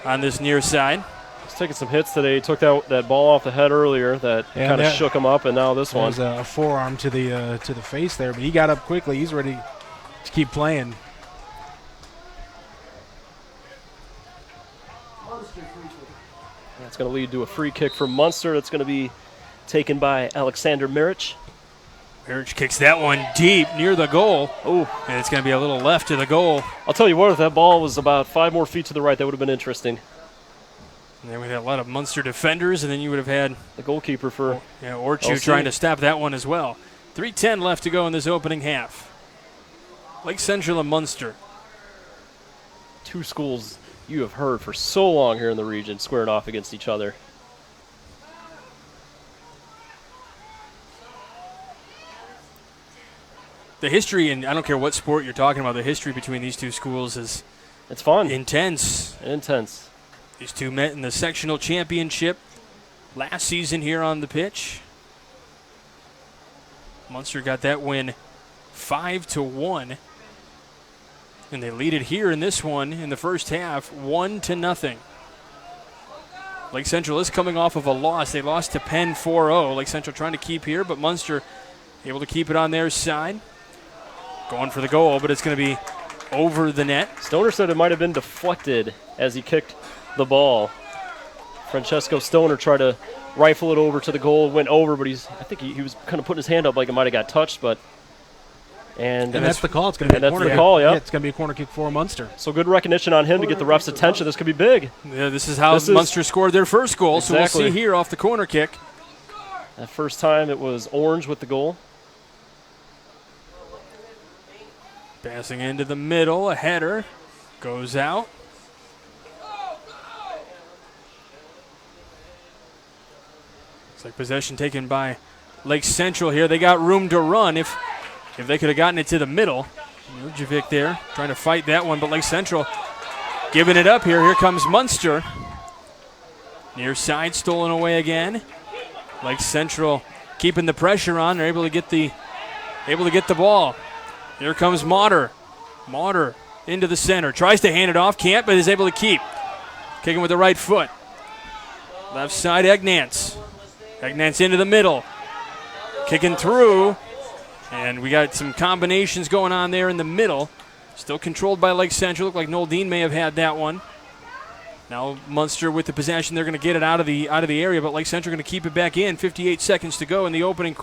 on this near side. He's taking some hits today. He took that ball off the head earlier that kind of shook him up, and now this one. Was a forearm to the face there, but he got up quickly. He's ready to keep playing. That's going to lead to a free kick for Munster. That's going to be taken by Alexander Mirich. Mirich kicks that one deep near the goal. Ooh. And it's going to be a little left of the goal. I'll tell you what, if that ball was about 5 more feet to the right, that would have been interesting. And then we had a lot of Munster defenders, and then you would have had the goalkeeper for Orchu trying to stop that one as well. 3:10 left to go in this opening half. Lake Central and Munster. Two schools you have heard for so long here in the region squaring off against each other. The history, and I don't care what sport you're talking about, the history between these two schools is it's fun. Intense. These two met in the sectional championship last season here on the pitch. Munster got that win 5-1. And they lead it here in this one in the first half, 1-0. Lake Central is coming off of a loss. They lost to Penn 4-0. Lake Central trying to keep here, but Munster able to keep it on their side. Going for the goal, but it's going to be over the net. Stoner said it might have been deflected as he kicked the ball. Francesco Stoner tried to rifle it over to the goal. It went over, but I think he was kind of putting his hand up like it might have got touched, but. And that's the call. It's going to be a corner kick. Yeah. It's going to be a corner kick for Munster. So good recognition on him to get the ref's attention. This could be big. Yeah, this is how Munster scored their first goal. Exactly. So we'll see here off the corner kick. That first time it was Orange with the goal. Passing into the middle, a header goes out. Looks like possession taken by Lake Central here. They got room to run if they could have gotten it to the middle. Miljevic there trying to fight that one, but Lake Central giving it up here. Here comes Munster. Near side stolen away again. Lake Central keeping the pressure on. They're able to get the ball. Here comes Mauder. Mauder into the center. Tries to hand it off. Can't, but is able to keep. Kicking with the right foot. Left side, Egnance. Egnance into the middle. Kicking through. And we got some combinations going on there in the middle. Still controlled by Lake Central. Looked like Noel Dean may have had that one. Now Munster with the possession. They're going to get it out of the area, but Lake Central going to keep it back in. 58 seconds to go in the opening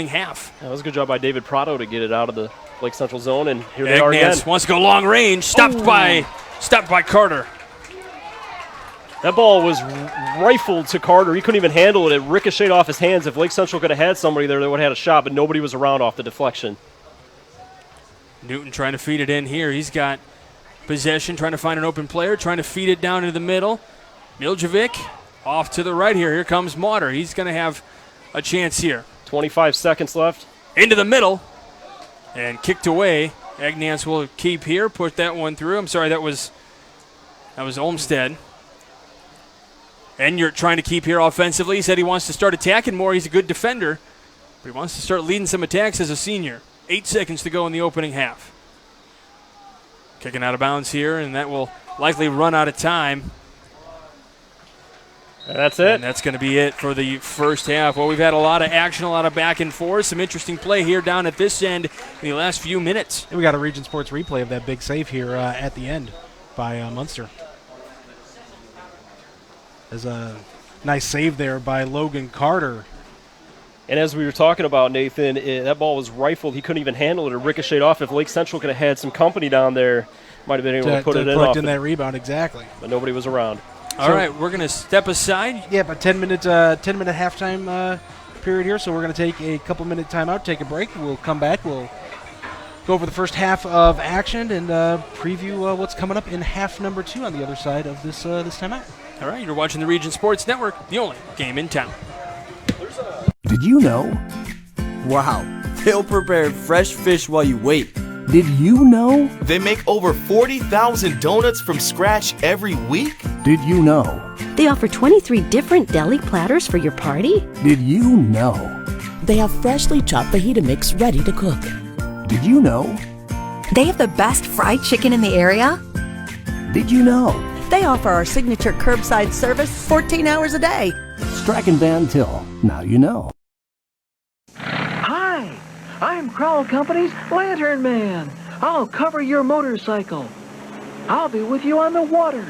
half. That was a good job by David Prado to get it out of the Lake Central zone, and here they are again. Wants to go long range. Stopped by Carter. That ball was rifled to Carter. He couldn't even handle it. It ricocheted off his hands. If Lake Central could have had somebody there, they would have had a shot, but nobody was around off the deflection. Newton trying to feed it in here. He's got possession, trying to find an open player, trying to feed it down into the middle. Miljevic off to the right here. Here comes Mauder. He's going to have a chance here. 25 seconds left. Into the middle and kicked away. Egnance will keep here, put that one through. I'm sorry, that was Olmstead. And you're trying to keep here offensively. He said he wants to start attacking more. He's a good defender, but he wants to start leading some attacks as a senior. 8 seconds to go in the opening half. Kicking out of bounds here, and that will likely run out of time. And that's it. And that's going to be it for the first half. Well, we've had a lot of action, a lot of back and forth, some interesting play here down at this end in the last few minutes. And we got a Region Sports replay of that big save here at the end by Munster. There's a nice save there by Logan Carter. And as we were talking about, Nathan, that ball was rifled. He couldn't even handle it. It ricocheted off. If Lake Central could have had some company down there, might have been able to put it in. Collect in that rebound, exactly. But nobody was around. All right, we're going to step aside. Yeah, but 10-minute halftime period here, so we're going to take a couple-minute timeout, take a break. We'll come back. We'll go over the first half of action and preview what's coming up in half number 2 on the other side of this timeout. All right, you're watching the Region Sports Network, the only game in town. Did you know? Wow, they'll prepare fresh fish while you wait. Did you know? They make over 40,000 donuts from scratch every week? Did you know? They offer 23 different deli platters for your party? Did you know? They have freshly chopped fajita mix ready to cook. Did you know? They have the best fried chicken in the area? Did you know? They offer our signature curbside service 14 hours a day. Strachan Van Til. Now you know. Hi, I'm Crowell Company's Lantern Man. I'll cover your motorcycle. I'll be with you on the water.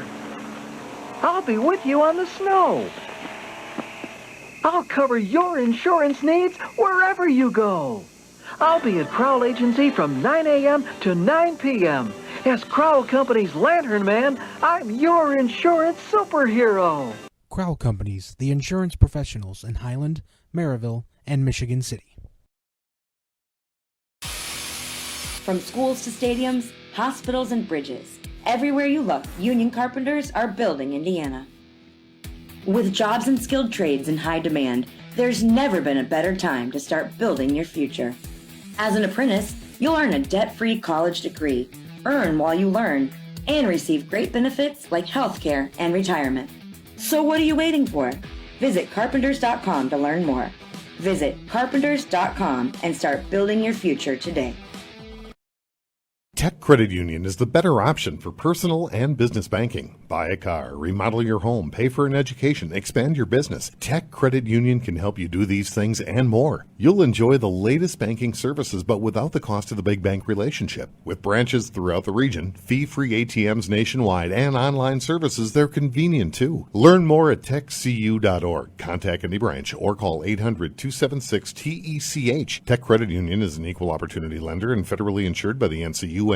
I'll be with you on the snow. I'll cover your insurance needs wherever you go. I'll be at Crowell Agency from 9 a.m. to 9 p.m. As Crowell Company's Lantern Man, I'm your insurance superhero. Crowell Companies, the insurance professionals in Highland, Maryville, and Michigan City. From schools to stadiums, hospitals and bridges, everywhere you look, union carpenters are building Indiana. With jobs and skilled trades in high demand, there's never been a better time to start building your future. As an apprentice, you'll earn a debt-free college degree, earn while you learn, and receive great benefits like healthcare and retirement. So what are you waiting for? Visit carpenters.com to learn more. Visit carpenters.com and start building your future today. Tech Credit Union is the better option for personal and business banking. Buy a car, remodel your home, pay for an education, expand your business. Tech Credit Union can help you do these things and more. You'll enjoy the latest banking services, but without the cost of the big bank relationship. With branches throughout the region, fee-free ATMs nationwide, and online services, they're convenient too. Learn more at techcu.org. Contact any branch or call 800-276-TECH. Tech Credit Union is an equal opportunity lender and federally insured by the NCUA.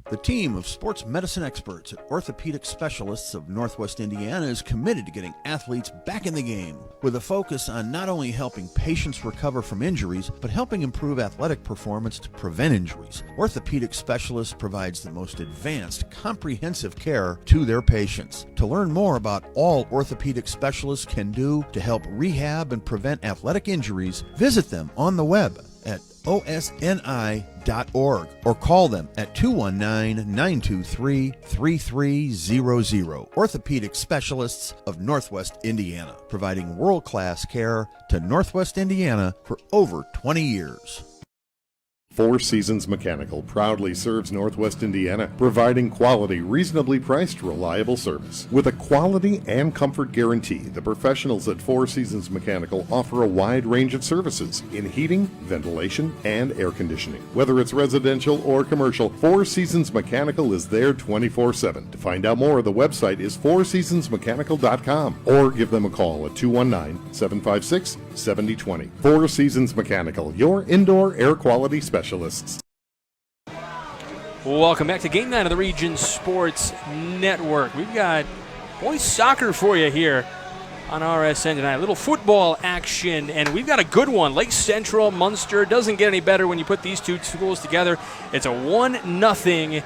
The team of sports medicine experts at Orthopedic Specialists of Northwest Indiana is committed to getting athletes back in the game, with a focus on not only helping patients recover from injuries, but helping improve athletic performance to prevent injuries. Orthopedic Specialists provides the most advanced, comprehensive care to their patients. To learn more about all Orthopedic Specialists can do to help rehab and prevent athletic injuries, visit them on the web at osni.org or call them at 219-923-3300. Orthopedic Specialists of Northwest Indiana, providing world-class care to Northwest Indiana for over 20 years. Four Seasons Mechanical proudly serves Northwest Indiana, providing quality, reasonably priced, reliable service. With a quality and comfort guarantee, the professionals at Four Seasons Mechanical offer a wide range of services in heating, ventilation, and air conditioning. Whether it's residential or commercial, Four Seasons Mechanical is there 24/7. To find out more, the website is fourseasonsmechanical.com or give them a call at 219-756-7020. Four Seasons Mechanical, your indoor air quality specialist. Welcome back to Game 9 of the Region Sports Network. We've got boys soccer for you here on RSN tonight. A little football action, and we've got a good one. Lake Central, Munster. Doesn't get any better when you put these two schools together. It's a 1-0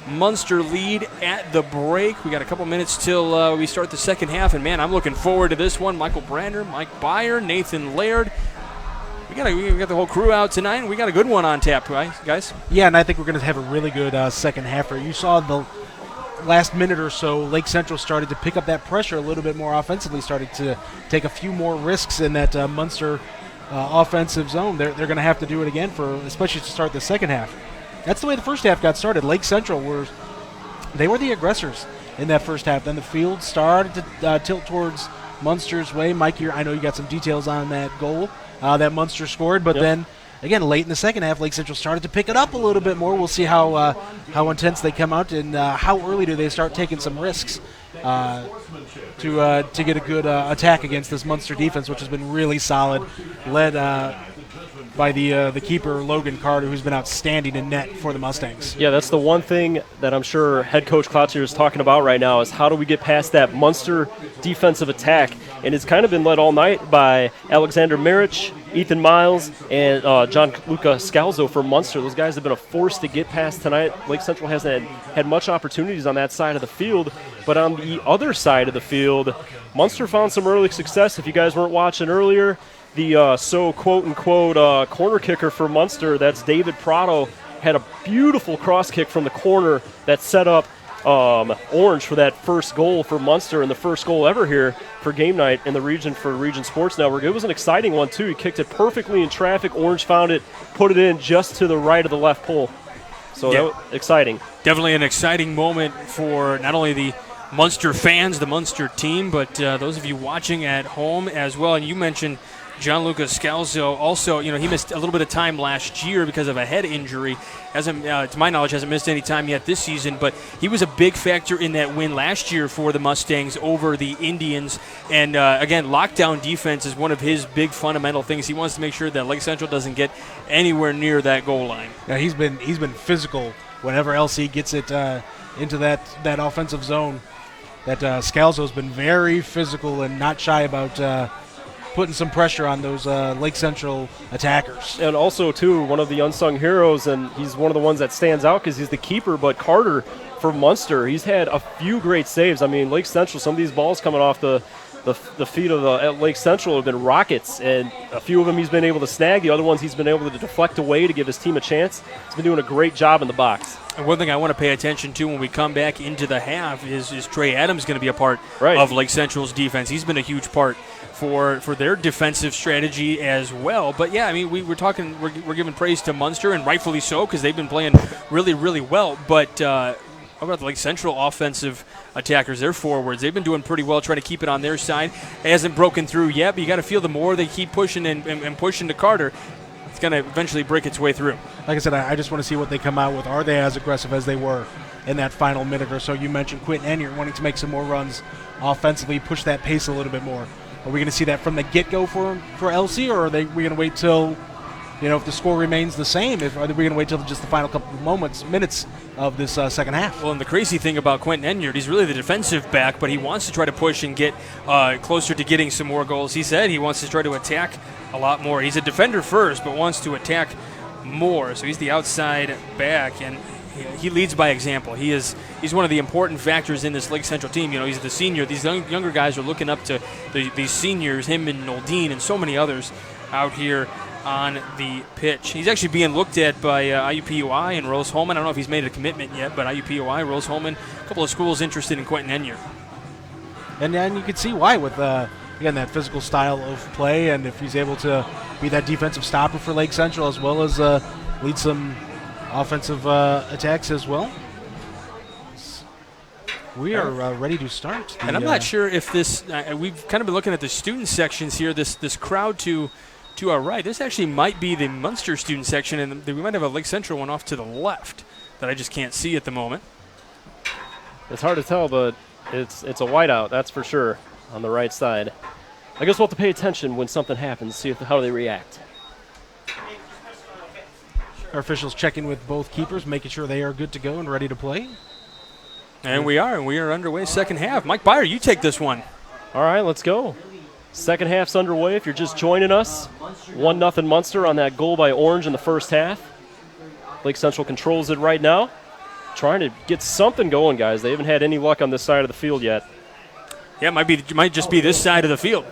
Munster lead at the break. We got a couple minutes till we start the second half, and man, I'm looking forward to this one. Michael Brander, Mike Byer, Nathan Laird. We got the whole crew out tonight, and we got a good one on tap, right, guys? Yeah, and I think we're going to have a really good second halfer. You saw the last minute or so, Lake Central started to pick up that pressure a little bit more offensively, started to take a few more risks in that Munster offensive zone. They're going to have to do it again, especially to start the second half. That's the way the first half got started. Lake Central were the aggressors in that first half. Then the field started to tilt towards Munster's way. Mike, I know you got some details on that goal that Munster scored, but then again, late in the second half, Lake Central started to pick it up a little bit more. We'll see how intense they come out and how early do they start taking some risks to get a good attack against this Munster defense, which has been really solid, led by the keeper, Logan Carter, who's been outstanding in net for the Mustangs. Yeah, that's the one thing that I'm sure head coach Cloutier is talking about right now is how do we get past that Munster defensive attack. And it's kind of been led all night by Alexander Marich, Ethan Miles, and Gianluca Scalzo for Munster. Those guys have been a force to get past tonight. Lake Central hasn't had much opportunities on that side of the field. But on the other side of the field, Munster found some early success. If you guys weren't watching earlier, the quote-unquote corner kicker for Munster, that's David Prado, had a beautiful cross kick from the corner that set up Orange for that first goal for Munster and the first goal ever here for game night in the region for Region Sports Network. It was an exciting one, too. He kicked it perfectly in traffic. Orange found it, put it in just to the right of the left pole. So that was exciting. Definitely an exciting moment for not only the Munster fans, the Munster team, but those of you watching at home as well. And you mentioned Gianluca Scalzo also, he missed a little bit of time last year because of a head injury. Hasn't, to my knowledge, hasn't missed any time yet this season, but he was a big factor in that win last year for the Mustangs over the Indians. And again, lockdown defense is one of his big fundamental things. He wants to make sure that Lake Central doesn't get anywhere near that goal line. Yeah, he's been physical whenever LC gets it into that offensive zone. That Scalzo's been very physical and not shy about putting some pressure on those Lake Central attackers. And also, too, one of the unsung heroes, and he's one of the ones that stands out because he's the keeper, but Carter for Munster, he's had a few great saves. I mean, Lake Central, some of these balls coming off the feet of Lake Central have been rockets, and a few of them he's been able to snag. The other ones he's been able to deflect away to give his team a chance. He's been doing a great job in the box. And one thing I want to pay attention to when we come back into the half is Trey Adams going to be a part of Lake Central's defense. He's been a huge part for their defensive strategy as well. But yeah, I mean, we're giving praise to Munster, and rightfully so, because they've been playing really, really well. But how about the Lake Central offensive attackers, their forwards? They've been doing pretty well trying to keep it on their side. It hasn't broken through yet, but you got to feel the more they keep pushing and pushing to Carter, it's going to eventually break its way through. Like I said, I just want to see what they come out with. Are they as aggressive as they were in that final minute or so? You mentioned Quentin Enyart wanting to make some more runs offensively, push that pace a little bit more. Are we going to see that from the get-go for LC, or are we going to wait till, if the score remains the same? Are we going to wait till just the final couple of minutes of this second half? Well, and the crazy thing about Quentin Enyart, he's really the defensive back, but he wants to try to push and get closer to getting some more goals. He said he wants to try to attack a lot more. He's a defender first, but wants to attack more. So he's the outside back, and he leads by example. He's one of the important factors in this Lake Central team. He's the senior. These younger guys are looking up to these seniors, him and Noldine and so many others out here on the pitch. He's actually being looked at by IUPUI and Rose-Hulman. I don't know if he's made a commitment yet, but IUPUI, Rose-Hulman, a couple of schools interested in Quentin Enyart. And then you can see why with, again, that physical style of play, and if he's able to be that defensive stopper for Lake Central as well as lead some offensive attacks as well. We are ready to start. And I'm not sure if this, we've kind of been looking at the student sections here, this crowd to our right. This actually might be the Munster student section, and we might have a Lake Central one off to the left that I just can't see at the moment. It's hard to tell, but it's a whiteout, that's for sure, on the right side. I guess we'll have to pay attention when something happens, see how they react. Our officials checking with both keepers, making sure they are good to go and ready to play. And we are underway second half. Mike Byer, you take this one. All right, let's go. Second half's underway. If you're just joining us, 1-0 Munster on that goal by Orange in the first half. Lake Central controls it right now. Trying to get something going, guys. They haven't had any luck on this side of the field yet. Yeah, it might just be this side of the field.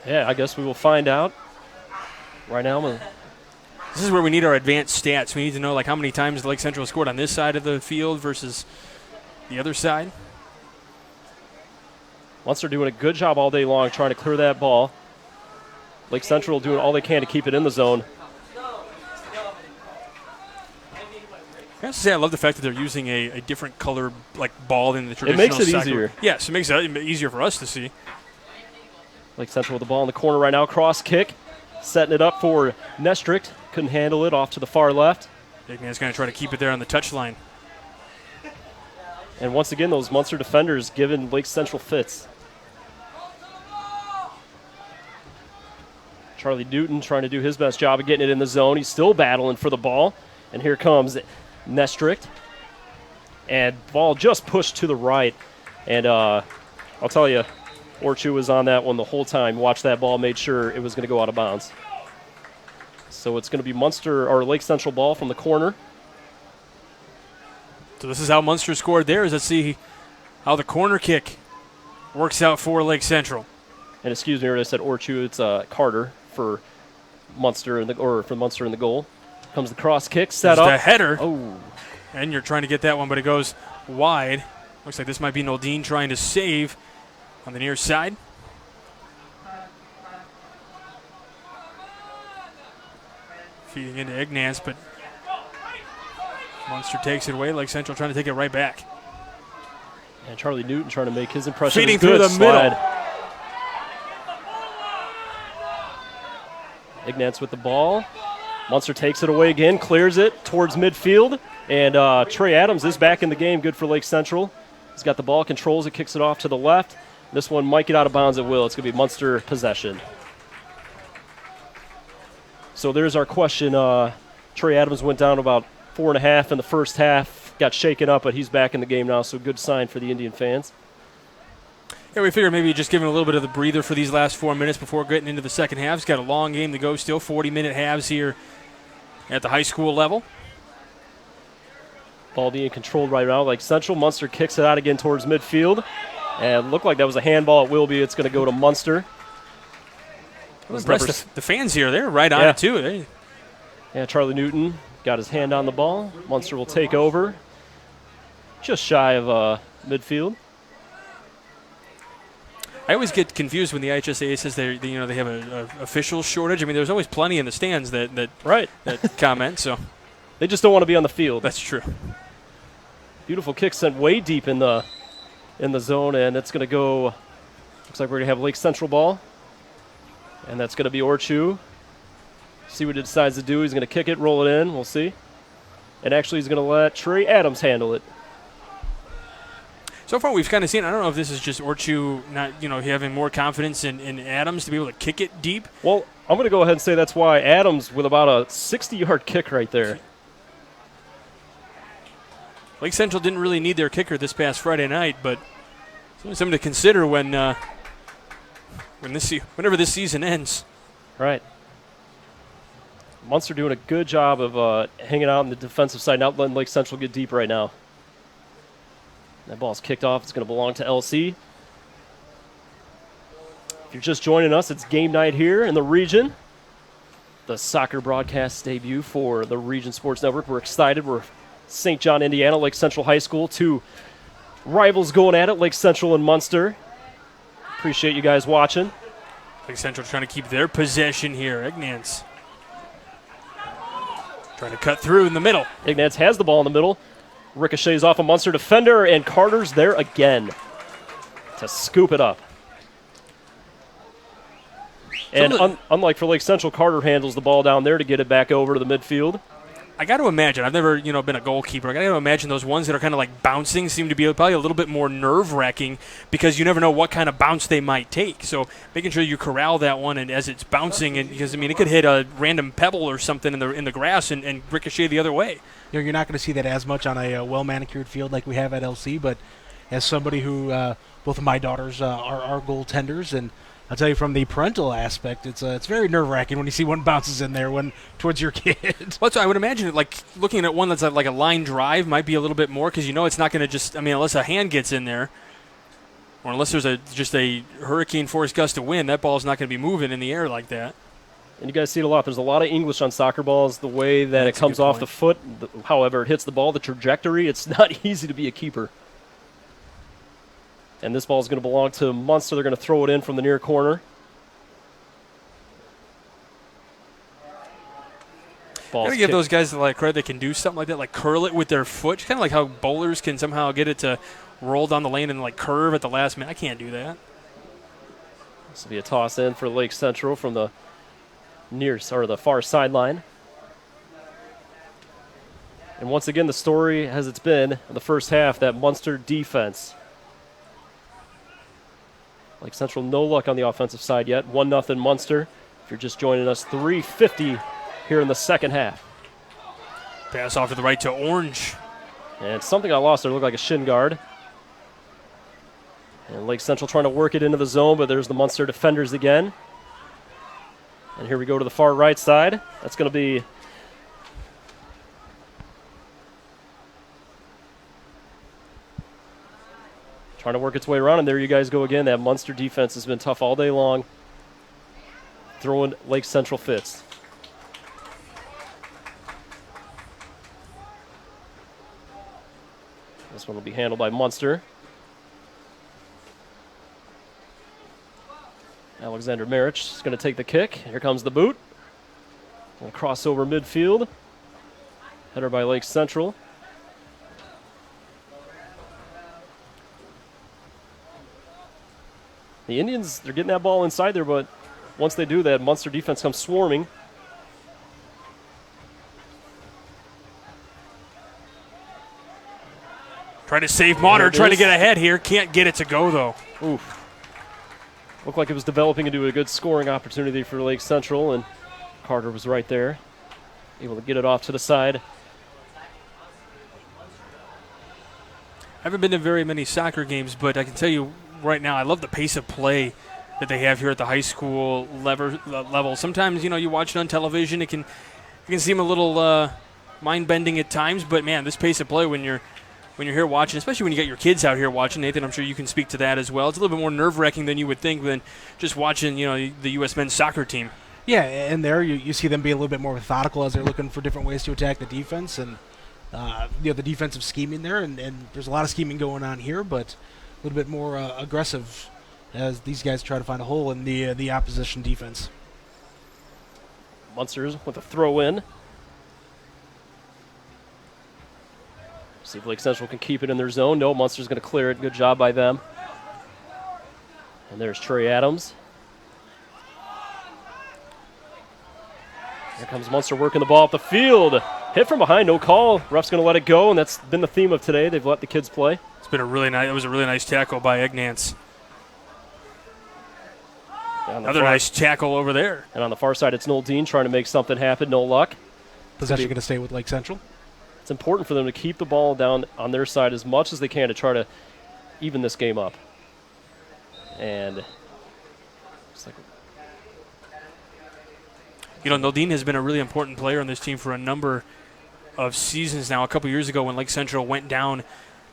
Yeah, I guess we will find out. Right now, this is where we need our advanced stats. We need to know how many times Lake Central scored on this side of the field versus the other side. Munster doing a good job all day long trying to clear that ball. Lake Central doing all they can to keep it in the zone. I have to say, I love the fact that they're using a different color ball than the traditional. It makes it soccer. easier. Yes, it makes it easier for us to see. Lake Central with the ball in the corner right now. Cross kick. Setting it up for Nestricht. Couldn't handle it off to the far left. Big man's going to try to keep it there on the touchline. And once again, those Munster defenders giving Lake Central fits. Charlie Newton trying to do his best job of getting it in the zone. He's still battling for the ball. And here comes Nestricht. And ball just pushed to the right. And I'll tell you, Orchu was on that one the whole time. Watched that ball, made sure it was going to go out of bounds. So it's going to be Munster or Lake Central ball from the corner. So this is how Munster scored theirs. Let's see how the corner kick works out for Lake Central. And excuse me, I said Orchu. It's Carter for Munster in the goal. Comes the cross kick, set up. The header. Oh, and you're trying to get that one, but it goes wide. Looks like this might be Noldine trying to save on the near side. Feeding into Ignaz, but Munster takes it away. Lake Central trying to take it right back. And Charlie Newton trying to make his impression. Feeding through the middle. Ignaz with the ball. Munster takes it away again, clears it towards midfield. And Trey Adams is back in the game, good for Lake Central. He's got the ball, controls it, kicks it off to the left. This one might get out of bounds at will. It's going to be Munster possession. So there's our question. Trey Adams went down about 4.5 in the first half, got shaken up, but he's back in the game now, so good sign for the Indian fans. Yeah, we figured maybe just giving a little bit of the breather for these last 4 minutes before getting into the second half. He's got a long game to go still, 40-minute halves here at the high school level. Ball being controlled right now. Like Central, Munster kicks it out again towards midfield. And it looked like that was a handball. It will be. It's going to go to Munster. I'm impressed. The fans here, they're right on it too. Yeah, Charlie Newton got his hand on the ball. Munster will take over. Just shy of midfield. I always get confused when the IHSAA says they have an official shortage. I mean, there's always plenty in the stands that comment. So they just don't want to be on the field. That's true. Beautiful kick sent way deep in the zone, and it's going to go. Looks like we're going to have Lake Central ball, and that's going to be Orchu. See what he decides to do. He's going to kick it, roll it in. We'll see. And actually, he's going to let Trey Adams handle it. So far, we've kind of seen, I don't know if this is just Orchu not, having more confidence in Adams to be able to kick it deep. Well, I'm going to go ahead and say that's why Adams with about a 60-yard kick right there. Lake Central didn't really need their kicker this past Friday night, but something to consider whenever this season ends. Right. Munster doing a good job of hanging out on the defensive side, not letting Lake Central get deep right now. That ball's kicked off. It's going to belong to LC. If you're just joining us, it's game night here in the region. The soccer broadcast debut for the Region Sports Network. We're excited. We're St. John, Indiana, Lake Central High School. Two rivals going at it, Lake Central and Munster. Appreciate you guys watching. Lake Central trying to keep their possession here. Ignaz trying to cut through in the middle. Ignaz has the ball in the middle. Ricochets off a Munster defender, and Carter's there again to scoop it up. And unlike for Lake Central, Carter handles the ball down there to get it back over to the midfield. I got to imagine, I've never been a goalkeeper. I got to imagine those ones that are kind of like bouncing seem to be probably a little bit more nerve-wracking because you never know what kind of bounce they might take. So making sure you corral that one and as it's bouncing, and because it could hit a random pebble or something in the grass and ricochet the other way. You're not going to see that as much on a well-manicured field like we have at LC, but as somebody who both of my daughters are goaltenders, and I'll tell you from the parental aspect, it's very nerve-wracking when you see one bounces in there towards your kid. Well, so I would imagine looking at one that's like a line drive might be a little bit more because it's not going to just, unless a hand gets in there or unless there's just a hurricane force gust of wind, that ball's not going to be moving in the air like that. And you guys see it a lot. There's a lot of English on soccer balls, the way that it comes off the foot, however it hits the ball, the trajectory, it's not easy to be a keeper. And this ball is going to belong to Munster. They're going to throw it in from the near corner. Got to give those guys credit. They can do something like that, like curl it with their foot. Kind of like how bowlers can somehow get it to roll down the lane and curve at the last minute. I can't do that. This will be a toss in for Lake Central from the the far sideline. And once again, the story, as it's been in the first half, that Munster defense. Lake Central, no luck on the offensive side yet. 1-0 Munster. If you're just joining us, 3:50 here in the second half. Pass off to the right to Orange. And something got lost there. Looked like a shin guard. And Lake Central trying to work it into the zone, but there's the Munster defenders again. And here we go to the far right side. That's going to be trying to work its way around, and there you guys go again. That Munster defense has been tough all day long. Throwing Lake Central fits. This one will be handled by Munster. Alexander Marich is going to take the kick. Here comes the boot. Going to cross over midfield. Header by Lake Central. The Indians, they're getting that ball inside there, but once they do that, Munster defense comes swarming. Trying to save Mater, trying to get ahead here. Can't get it to go, though. Oof. Looked like it was developing into a good scoring opportunity for Lake Central, and Carter was right there, able to get it off to the side. I haven't been to very many soccer games, but I can tell you right now, I love the pace of play that they have here at the high school level. Sometimes, you watch it on television, it can seem a little mind-bending at times, but man, this pace of play when you're here watching, especially when you get your kids out here watching, Nathan, I'm sure you can speak to that as well. It's a little bit more nerve-wracking than you would think than just watching, the U.S. men's soccer team. Yeah, and there you see them be a little bit more methodical as they're looking for different ways to attack the defense and the defensive scheming there. And there's a lot of scheming going on here, but a little bit more aggressive as these guys try to find a hole in the opposition defense. Munsters with a throw in. See if Lake Central can keep it in their zone. No, Munster's going to clear it. Good job by them. And there's Trey Adams. Here comes Munster working the ball up the field. Hit from behind, no call. Ref's going to let it go, and that's been the theme of today. They've let the kids play. It was a really nice tackle by Egnance. Another nice tackle over there. And on the far side, it's Noel Dean trying to make something happen. No luck. Possession going to stay with Lake Central. It's important for them to keep the ball down on their side as much as they can to try to even this game up. And it's like, Nodine has been a really important player on this team for a number of seasons now. A couple years ago when Lake Central went down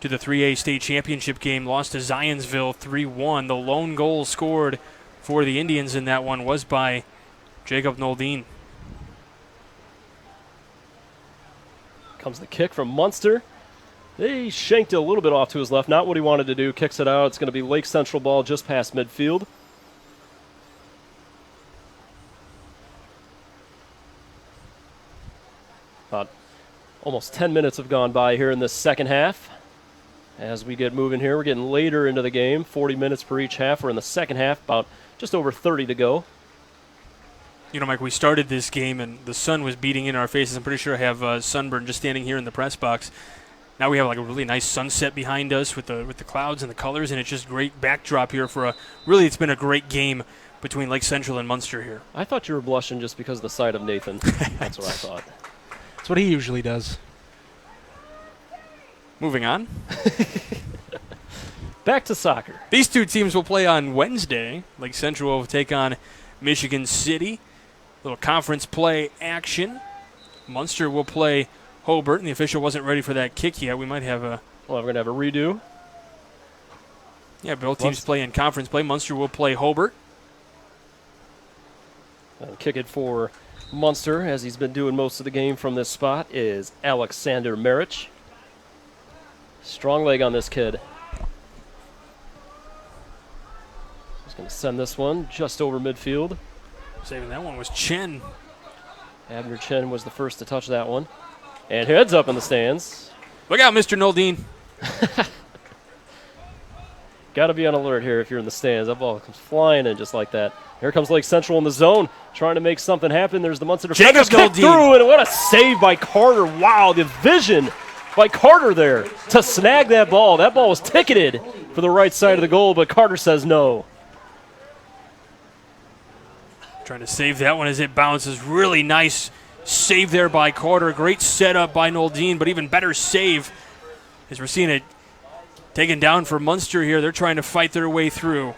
to the 3A state championship game, lost to Zionsville 3-1. The lone goal scored for the Indians in that one was by Jacob Noldine. Comes the kick from Munster. They shanked it a little bit off to his left. Not what he wanted to do. Kicks it out. It's going to be Lake Central ball just past midfield. About almost 10 minutes have gone by here in this second half. As we get moving here, we're getting later into the game. 40 minutes per each half. We're in the second half, about just over 30 to go. Mike, we started this game and the sun was beating in our faces. I'm pretty sure I have sunburn just standing here in the press box. Now we have like a really nice sunset behind us with the clouds and the colors, and it's just great backdrop here for it's been a great game between Lake Central and Munster here. I thought you were blushing just because of the sight of Nathan. That's what I thought. That's what he usually does. Moving on. Back to soccer. These two teams will play on Wednesday. Lake Central will take on Michigan City. Little conference play action. Munster will play Hobart, and the official wasn't ready for that kick yet. We might have a... Well, we're going to have a redo. Yeah, both teams play in conference play. Munster will play Hobart. And kick it for Munster, as he's been doing most of the game from this spot, is Alexander Marich. Strong leg on this kid. He's going to send this one just over midfield. Saving that one was Chen. Abner Chen was the first to touch that one. And heads up in the stands. Look out, Mr. Noldine. Got to be on alert here if you're in the stands. That ball comes flying in just like that. Here comes Lake Central in the zone, trying to make something happen. There's the Munster defenders kick through, and what a save by Carter. Wow, the vision by Carter there to snag that ball. That ball was ticketed for the right side of the goal, but Carter says no. Trying to save that one as it bounces. Really nice save there by Carter. Great setup by Noldine, but even better save as we're seeing it taken down for Munster here. They're trying to fight their way through.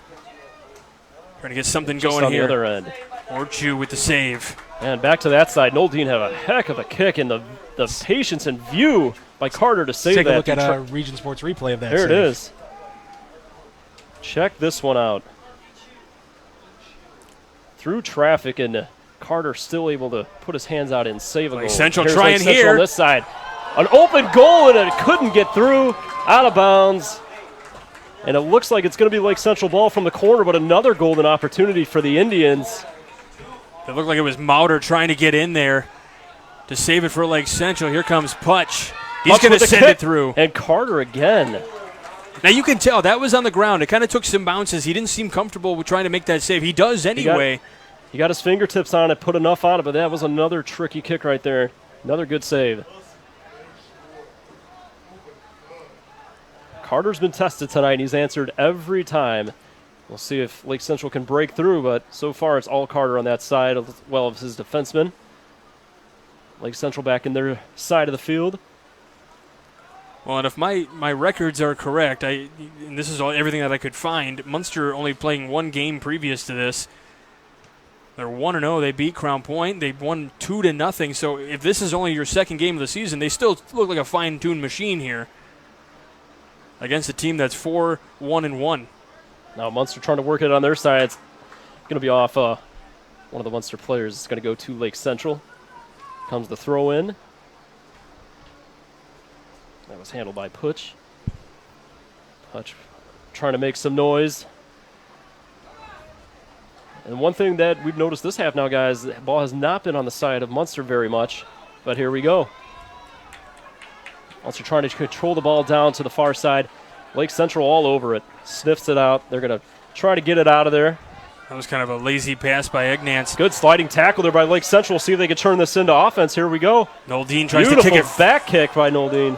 Trying to get something Just going on here. The other end. Orchu with the save. And back to that side. Noldine have a heck of a kick, and the patience and view by Carter to save that. Take a look at a Region Sports replay of that There save. it is. Check this one out. Through traffic, and Carter still able to put his hands out and save a goal. Central Here's trying Lake Central here. on this side. An open goal, and it couldn't get through. Out of bounds. And it looks like it's going to be Lake Central ball from the corner, but another golden opportunity for the Indians. It looked like it was Mauder trying to get in there to save it for Lake Central. Here comes Putch. He's going to send it through. And Carter again. Now you can tell that was on the ground. It kind of took some bounces. He didn't seem comfortable with trying to make that save. He does anyway. He got his fingertips on it, put enough on it, but that was another tricky kick right there. Another good save. Carter's been tested tonight. He's answered every time. We'll see if Lake Central can break through, but so far it's all Carter on that side, as well as his defenseman. Lake Central back in their side of the field. Well, and if my records are correct, and this is everything that I could find, Munster only playing one game previous to this. They're 1-0. They beat Crown Point. They won 2-0. So if this is only your second game of the season, they still look like a fine-tuned machine here against a team that's 4-1-1. Now Munster trying to work it on their side. It's going to be off one of the Munster players. It's going to go to Lake Central. Comes the throw in. That was handled by Putch. Putch trying to make some noise. And one thing that we've noticed this half now, guys, the ball has not been on the side of Munster very much. But here we go. Munster trying to control the ball down to the far side. Lake Central all over it. Sniffs it out. They're going to try to get it out of there. That was kind of a lazy pass by Egnance. Good sliding tackle there by Lake Central. See if they can turn this into offense. Here we go. Noldine tries to kick it. Back kick by Noldine.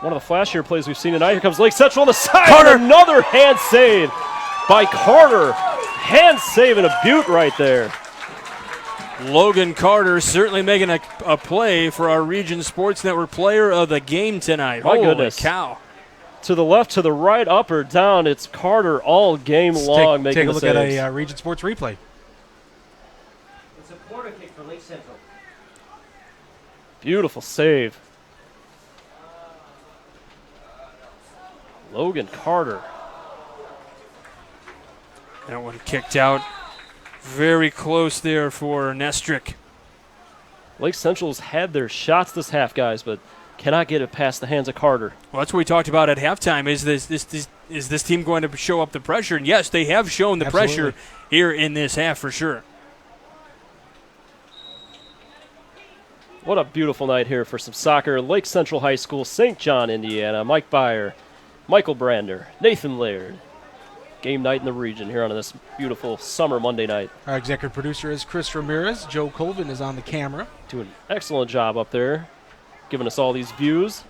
One of the flashier plays we've seen tonight. Here comes Lake Central on the side. Carter. Another hand save by Carter. Hand save and a beaut right there. Logan Carter certainly making a play for our Region Sports Network player of the game tonight. My Holy goodness. cow. To the left, to the right, up or down, it's Carter all game long making the saves. Take a look at a Region Sports replay. It's a corner kick for Lake Central. Beautiful save. Logan Carter. That one kicked out. Very close there for Nestrick. Lake Central's had their shots this half, guys, but cannot get it past the hands of Carter. Well, that's what we talked about at halftime. Is this team going to show up the pressure? And yes, they have shown the pressure here in this half for sure. What a beautiful night here for some soccer. Lake Central High School, St. John, Indiana. Mike Byer, Michael Brander, Nathan Laird. Game night in the region here on this beautiful summer Monday night. Our executive producer is Chris Ramirez. Joe Colvin is on the camera. Doing an excellent job up there, giving us all these views.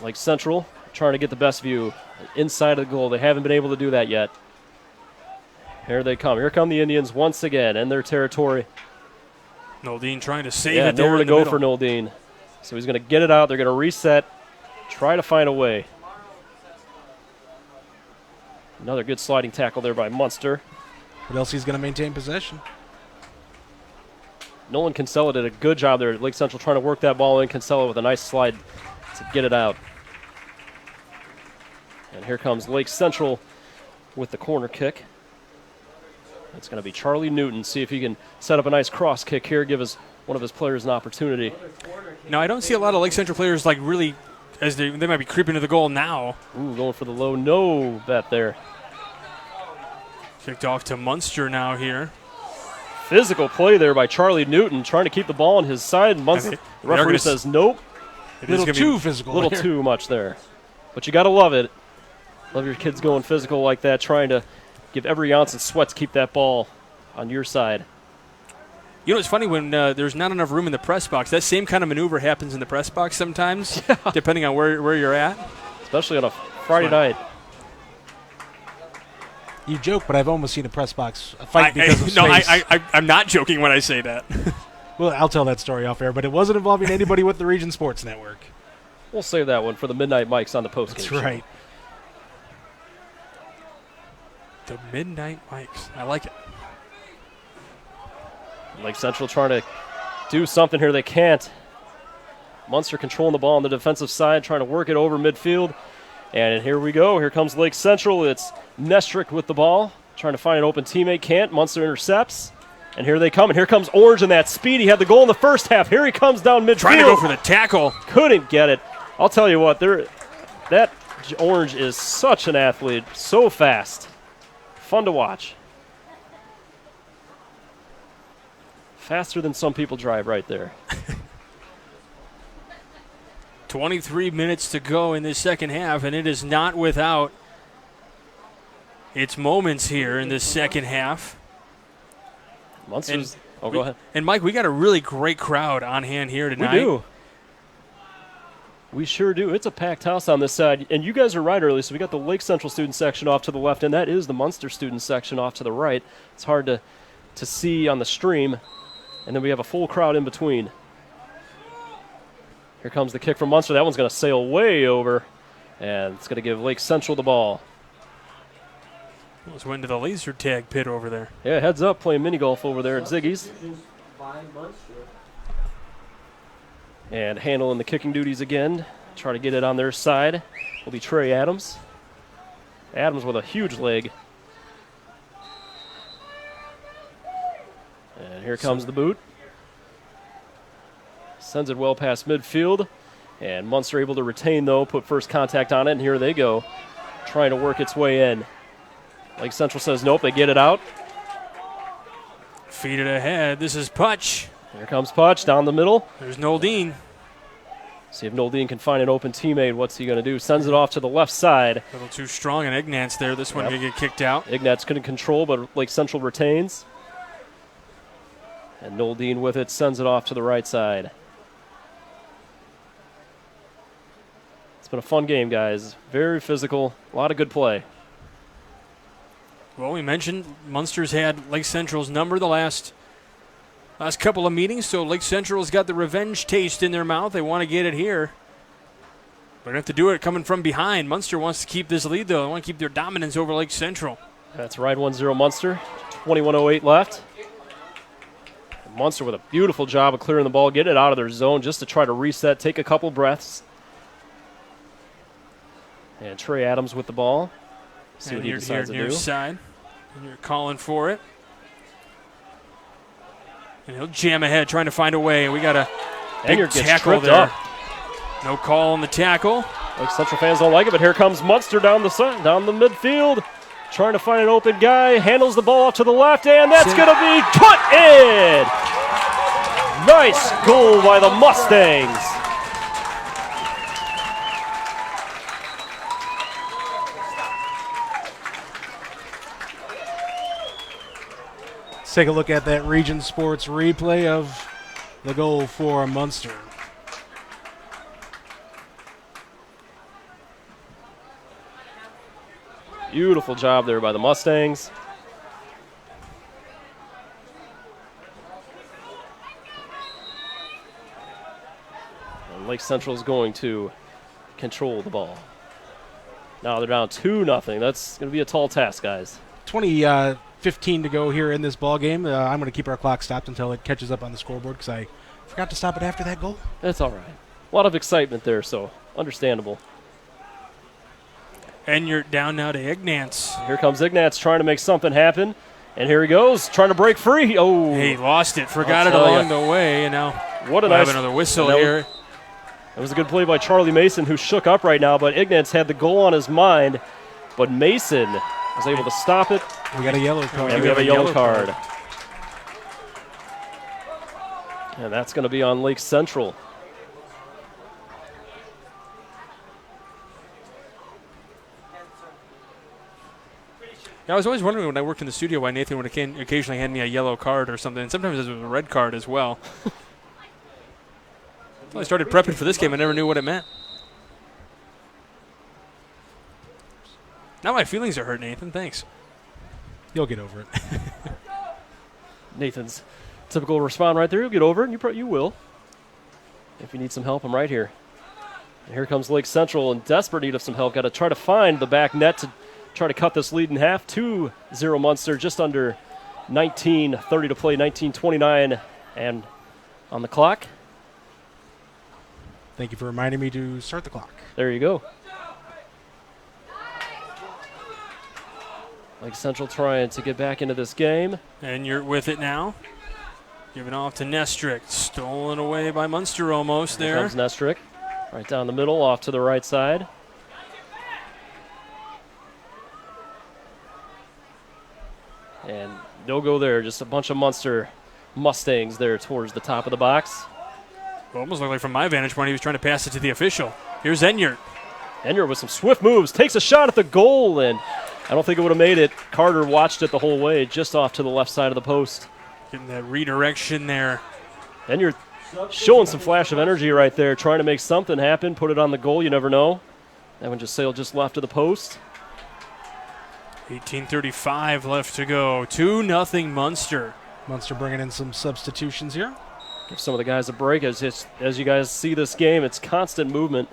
Lake Central trying to get the best view inside of the goal. They haven't been able to do that yet. Here they come. Here come the Indians once again in their territory. Noldine trying to save it there. Nowhere to in the go middle. for Noldine. So he's going to get it out. They're going to reset, try to find a way. Another good sliding tackle there by Munster. But LC's going to maintain possession. Nolan Kinsella did a good job there at Lake Central trying to work that ball in. Kinsella with a nice slide to get it out. And here comes Lake Central with the corner kick. It's going to be Charlie Newton. See if he can set up a nice cross kick here, give one of his players an opportunity. Now, I don't see a lot of Lake Central players like really, as they might be creeping to the goal now. Ooh, going for the low no bet there. Kicked off to Munster now here. Physical play there by Charlie Newton, trying to keep the ball on his side. Munster, the referee says nope. A little too physical. A little too much there. But you got to love it. Love your kids going physical like that, trying to give every ounce of sweat to keep that ball on your side. You know, it's funny when there's not enough room in the press box. That same kind of maneuver happens in the press box sometimes, depending on where you're at. Especially on a Friday night. You joke, but I've almost seen a press box fight because of space. No, I'm not joking when I say that. Well, I'll tell that story off air, but it wasn't involving anybody with the Region Sports Network. We'll save that one for the Midnight Mics on the postgame. That's right. The Midnight Mics. I like it. Lake Central trying to do something here. They can't. Munster controlling the ball on the defensive side, trying to work it over midfield. And here we go. Here comes Lake Central. It's Nestrick with the ball, trying to find an open teammate. Can't. Munster intercepts. And here they come. And here comes Orange in that speed. He had the goal in the first half. Here he comes down midfield. Trying to go for the tackle. Couldn't get it. I'll tell you what, that Orange is such an athlete. So fast. Fun to watch. Faster than some people drive right there. 23 minutes to go in this second half, and it is not without its moments here in this second half. Munster's. Go ahead. And, Mike, we got a really great crowd on hand here tonight. We do. We sure do. It's a packed house on this side. And you guys are right early, so we got the Lake Central student section off to the left, and that is the Munster student section off to the right. It's hard to see on the stream. And then we have a full crowd in between. Here comes the kick from Munster. That one's going to sail way over, and it's going to give Lake Central the ball. Let's went to the laser tag pit over there. Yeah, heads up, playing mini golf over there at Ziggy's. And handling the kicking duties again. Try to get it on their side will be Trey Adams. Adams with a huge leg. And here comes the boot. Sends it well past midfield. And Munster able to retain, though, put first contact on it, and here they go, trying to work its way in. Lake Central says nope, they get it out. Feed it ahead. This is Putch. Here comes Putch down the middle. There's Noldine. See if Noldine can find an open teammate. What's he going to do? Sends it off to the left side. A little too strong in Ignatz there. This one going to get kicked out. Ignatz couldn't control, but Lake Central retains. And Noldine with it sends it off to the right side. It's been a fun game, guys. Very physical. A lot of good play. Well, we mentioned Munster's had Lake Central's number the last couple of meetings, so Lake Central's got the revenge taste in their mouth. They want to get it here. They're going to have to do it coming from behind. Munster wants to keep this lead, though. They want to keep their dominance over Lake Central. That's right, 1-0 Munster. 21:08 left. And Munster with a beautiful job of clearing the ball, getting it out of their zone just to try to reset, take a couple breaths. And Trey Adams with the ball. See and what he you're decides here to do. Side. And you're calling for it. And he'll jam ahead, trying to find a way. We got a big tackle there. Up. No call on the tackle. Lake Central fans don't like it, but here comes Munster down the midfield, trying to find an open guy. Handles the ball off to the left, and that's going to be put in. Nice goal by the Mustangs. Take a look at that Region Sports replay of the goal for Munster. Beautiful job there by the Mustangs. And Lake Central is going to control the ball. Now they're down 2-0. That's going to be a tall task, guys. 15 to go here in this ball game. I'm going to keep our clock stopped until it catches up on the scoreboard because I forgot to stop it after that goal. That's all right. A lot of excitement there, so understandable. And you're down now to Ignatz. Here comes Ignatz trying to make something happen. And here he goes, trying to break free. Oh, he lost it, forgot it along the way, and now what a we'll nice have another whistle here. That was a good play by Charlie Mason, who shook up right now, but Ignatz had the goal on his mind, but Mason was able to stop it. We got a yellow card. And we have a yellow card. And that's going to be on Lake Central. Yeah, I was always wondering when I worked in the studio why Nathan would occasionally hand me a yellow card or something. And sometimes it was a red card as well. Until I started prepping for this game, I never knew what it meant. Now my feelings are hurt, Nathan. Thanks. You'll get over it. Nathan's typical response right there. You'll get over it, and you will. If you need some help, I'm right here. And here comes Lake Central in desperate need of some help. Got to try to find the back net to try to cut this lead in half. 2-0 Munster, just under 19:30 to play, 19:29 and on the clock. Thank you for reminding me to start the clock. There you go. Lake Central trying to get back into this game. And you're with it now. Giving off to Nestrick. Stolen away by Munster almost there. Here comes Nestrick. Right down the middle, off to the right side. And no go there. Just a bunch of Munster Mustangs there towards the top of the box. Well, almost looked like from my vantage point he was trying to pass it to the official. Here's Enyart. Enyart with some swift moves. Takes a shot at the goal, and I don't think it would have made it. Carter watched it the whole way, just off to the left side of the post. Getting that redirection there. Enyart showing some flash of energy right there, trying to make something happen, put it on the goal, you never know. That one just sailed just left of the post. 18:35 left to go. 2-0 Munster. Munster bringing in some substitutions here. Give some of the guys a break. As you guys see this game, it's constant movement.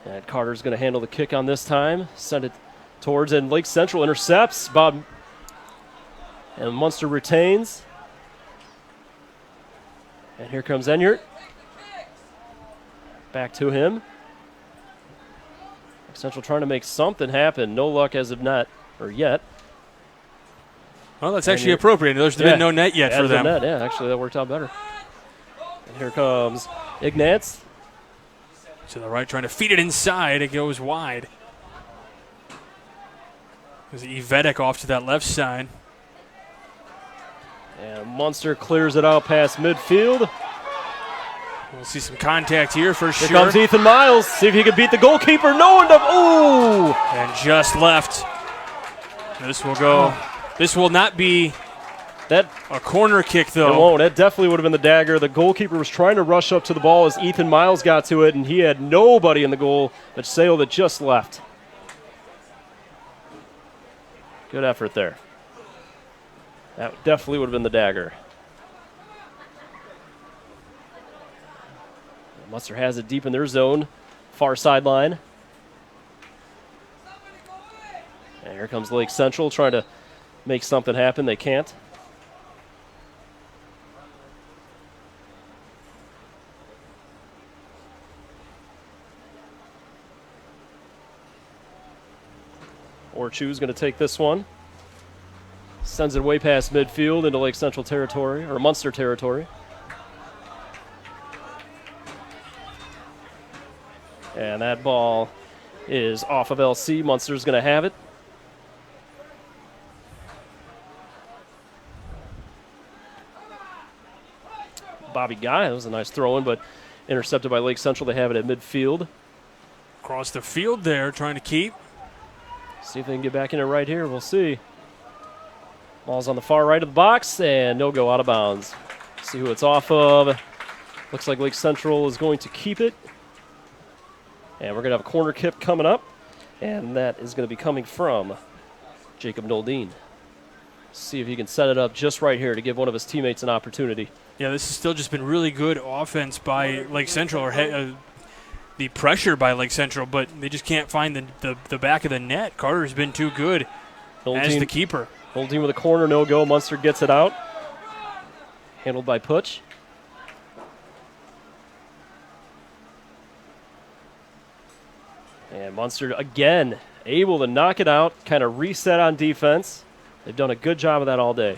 And Carter's going to handle the kick on this time. Send it towards, and Lake Central intercepts. Bob and Munster retains. And here comes Enyart. Back to him. Lake Central trying to make something happen. No luck as of yet. Well, that's actually appropriate. There's been no net yet for them. Net. Yeah, actually that worked out better. And here comes Ignatz. To the right, trying to feed it inside. It goes wide. There's Ivetic off to that left side. And Munster clears it out past midfield. We'll see some contact here for sure. Here comes Ethan Miles. See if he can beat the goalkeeper. No one. Ooh! And just left. This will go. This will not be that a corner kick, though. It won't. That definitely would have been the dagger. The goalkeeper was trying to rush up to the ball as Ethan Miles got to it, and he had nobody in the goal but sailed it just left. Good effort there. That definitely would have been the dagger. Munster has it deep in their zone, far sideline. And here comes Lake Central trying to make something happen. They can't. Orchu's going to take this one. Sends it way past midfield into Lake Central territory, or Munster territory. And that ball is off of LC. Munster's going to have it. Bobby Guy, that was a nice throw-in, but intercepted by Lake Central. They have it at midfield. Across the field there, trying to keep. See if they can get back in it right here. We'll see. Ball's on the far right of the box, and no go out of bounds. See who it's off of. Looks like Lake Central is going to keep it. And we're going to have a corner kick coming up, and that is going to be coming from Jacob Noldine. See if he can set it up just right here to give one of his teammates an opportunity. Yeah, this has still just been really good offense by Lake Central, or the pressure by Lake Central, but they just can't find the back of the net. Carter's been too good as the keeper. Noldine with a corner, no go. Munster gets it out. Handled by Putsch. And Munster again able to knock it out, kind of reset on defense. They've done a good job of that all day.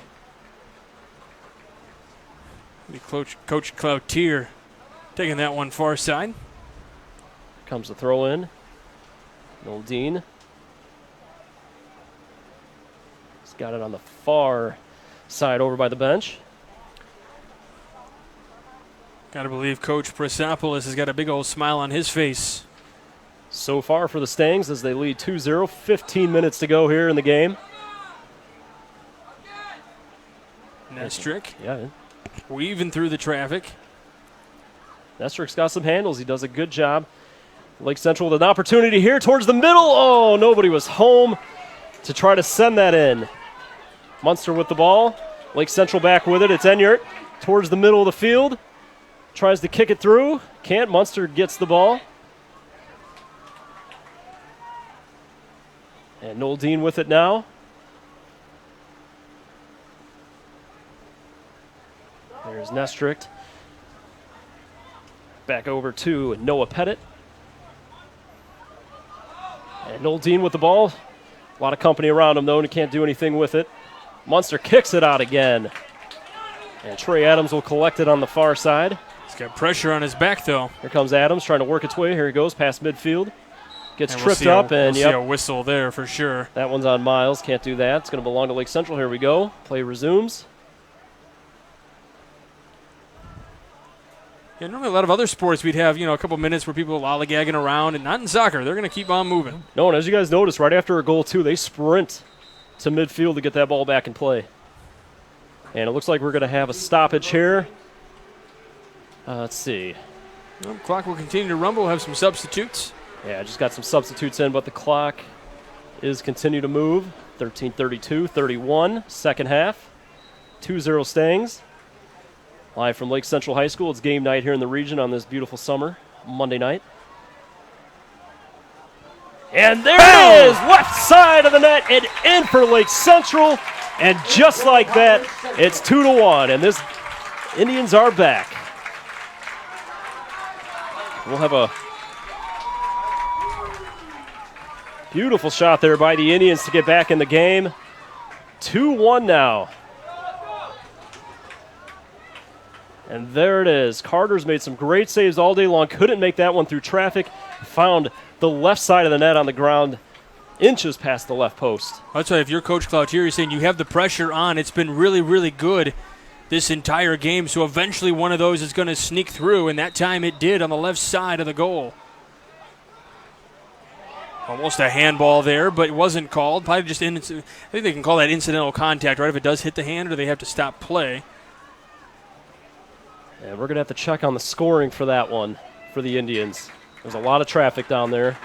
Coach Cloutier taking that one far side. Comes the throw in. Noldine. He's got it on the far side over by the bench. Got to believe Coach Prasopoulos has got a big old smile on his face. So far for the Stangs as they lead 2-0. 15 minutes to go here in the game. Nestrick. Yeah. Weaving through the traffic. Nestrick's got some handles. He does a good job. Lake Central with an opportunity here towards the middle. Oh, nobody was home. to try to send that in. Munster with the ball. Lake Central back with it. It's Enyart towards the middle of the field. Tries to kick it through. Can't. Munster gets the ball. And Noel Dean with it now. There's Nestricht. Back over to Noah Pettit. And Noel Dean with the ball. A lot of company around him, though, and he can't do anything with it. Munster kicks it out again. And Trey Adams will collect it on the far side. He's got pressure on his back, though. Here comes Adams trying to work its way. Here he goes past midfield. Gets tripped up, and we'll see a whistle there for sure. That one's on Miles. Can't do that. It's going to belong to Lake Central. Here we go. Play resumes. Yeah, normally a lot of other sports we'd have, a couple minutes where people are lollygagging around, and not in soccer. They're going to keep on moving. No, and as you guys notice, right after a goal, too, they sprint to midfield to get that ball back in play. And it looks like we're going to have a stoppage here. Let's see. Well, clock will continue to rumble. We'll have some substitutes. Yeah, just got some substitutes in, but the clock is continue to move. 13:32, 31, second half. 2-0 Stangs. Live from Lake Central High School. It's game night here in the region on this beautiful summer Monday night. And there it is, left side of the net and in for Lake Central. And just like that, it's 2-1, and this Indians are back. We'll have a beautiful shot there by the Indians to get back in the game. 2-1 now. And there it is. Carter's made some great saves all day long. Couldn't make that one through traffic. Found the left side of the net on the ground, inches past the left post. That's why if you're Coach Cloutier, you're saying you have the pressure on. It's been really, really good this entire game, so eventually one of those is going to sneak through, and that time it did on the left side of the goal. Almost a handball there, but it wasn't called. Probably just, I think they can call that incidental contact, right? If it does hit the hand, or they have to stop play. And we're going to have to check on the scoring for that one for the Indians. There's a lot of traffic down there.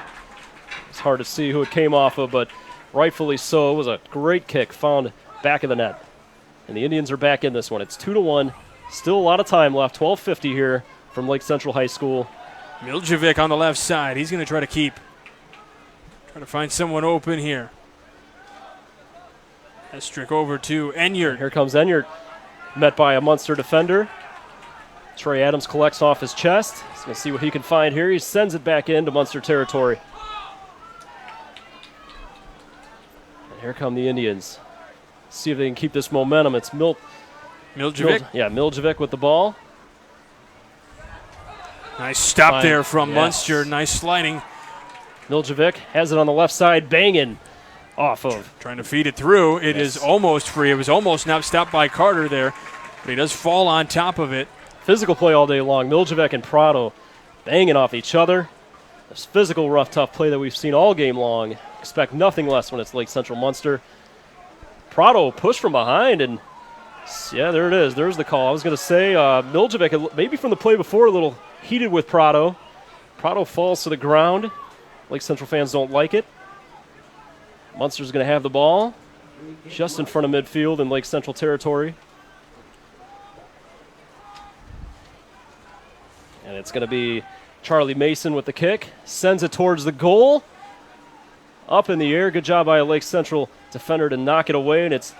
It's hard to see who it came off of, but rightfully so. It was a great kick found back of the net. And the Indians are back in this one. It's 2-1. Still a lot of time left. 12:50 here from Lake Central High School. Miljevic on the left side. He's going to try to find someone open here. Estrick over to Enyart. Here comes Enyart, met by a Munster defender. Trey Adams collects off his chest. He's going to see what he can find here. He sends it back into Munster territory. And here come the Indians. See if they can keep this momentum. It's Miljevic. Miljevic with the ball. Nice stop there from Munster. Nice sliding. Miljevic has it on the left side, banging off of. Trying to feed it through. It is almost free. It was almost not stopped by Carter there, but he does fall on top of it. Physical play all day long. Miljevic and Prado banging off each other. This physical, rough, tough play that we've seen all game long. Expect nothing less when it's Lake Central Munster. Prado pushed from behind, and there it is. There's the call. I was going to say Miljevic, maybe from the play before, a little heated with Prado. Prado falls to the ground. Lake Central fans don't like it. Munster's going to have the ball just in front of midfield in Lake Central territory. And it's going to be Charlie Mason with the kick. Sends it towards the goal. Up in the air. Good job by a Lake Central defender to knock it away. And it's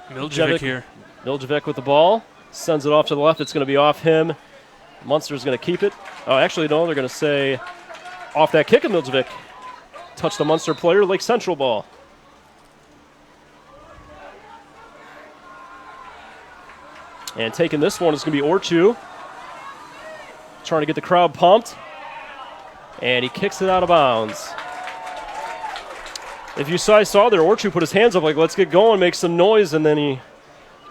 Miljevic here. Miljevic with the ball. Sends it off to the left. It's going to be off him. Munster's going to keep it. Oh, actually, no. They're going to say off that kick of Miljevic. Touched the Munster player. Lake Central ball. And taking this one is going to be Orchu. Trying to get the crowd pumped. And he kicks it out of bounds. If you saw there, Orchu put his hands up like, let's get going, make some noise, and then he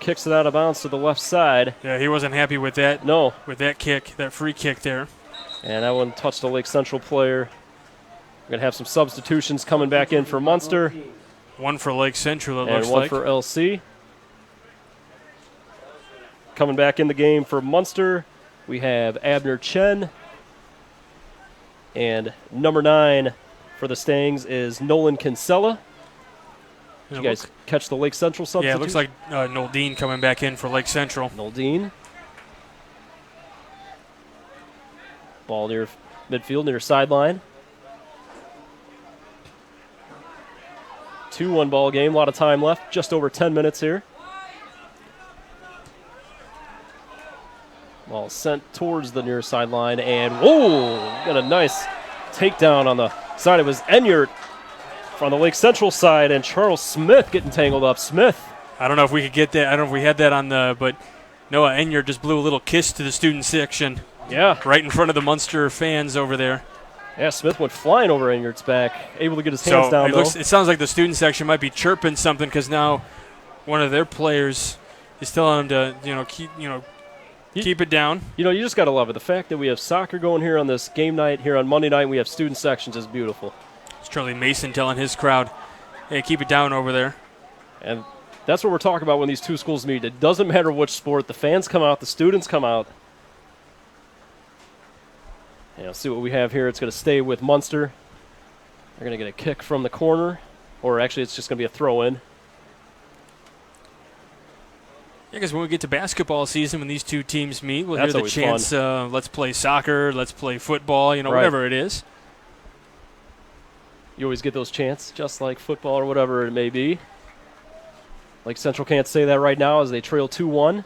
kicks it out of bounds to the left side. Yeah, he wasn't happy with that. No. With that kick, that free kick there. And that one touched a Lake Central player. We're going to have some substitutions coming back in for Munster. One for Lake Central, it looks like. And one for LC. Coming back in the game for Munster, we have Abner Chen. And number 9 for the Stangs is Nolan Kinsella. Did you guys catch the Lake Central substitute? Yeah, it looks like Noel Dean coming back in for Lake Central. Noel Dean. Ball near midfield, near sideline. 2-1 ball game, a lot of time left, just over 10 minutes here. Ball sent towards the near sideline, and got a nice takedown on the side. It was Enyart on the Lake Central side, and Charles Smith getting tangled up. Smith. I don't know if we could get that. I don't know if we had that on the, but Noah Enyart just blew a little kiss to the student section. Yeah. Right in front of the Munster fans over there. Yeah, Smith went flying over Enyart's back, able to get his hands down. It sounds like the student section might be chirping something because now one of their players is telling them to, keep it down. You just got to love it. The fact that we have soccer going here on this game night, here on Monday night, and we have student sections is beautiful. It's Charlie Mason telling his crowd, hey, keep it down over there. And that's what we're talking about when these two schools meet. It doesn't matter which sport. The fans come out. The students come out. And see what we have here. It's going to stay with Munster. They're going to get a kick from the corner. Or actually, it's just going to be a throw-in. Yeah, because when we get to basketball season, when these two teams meet, we'll That's hear the chants, let's play soccer, let's play football, right. Whatever it is. You always get those chants, just like football or whatever it may be. Lake Central can't say that right now as they trail 2-1.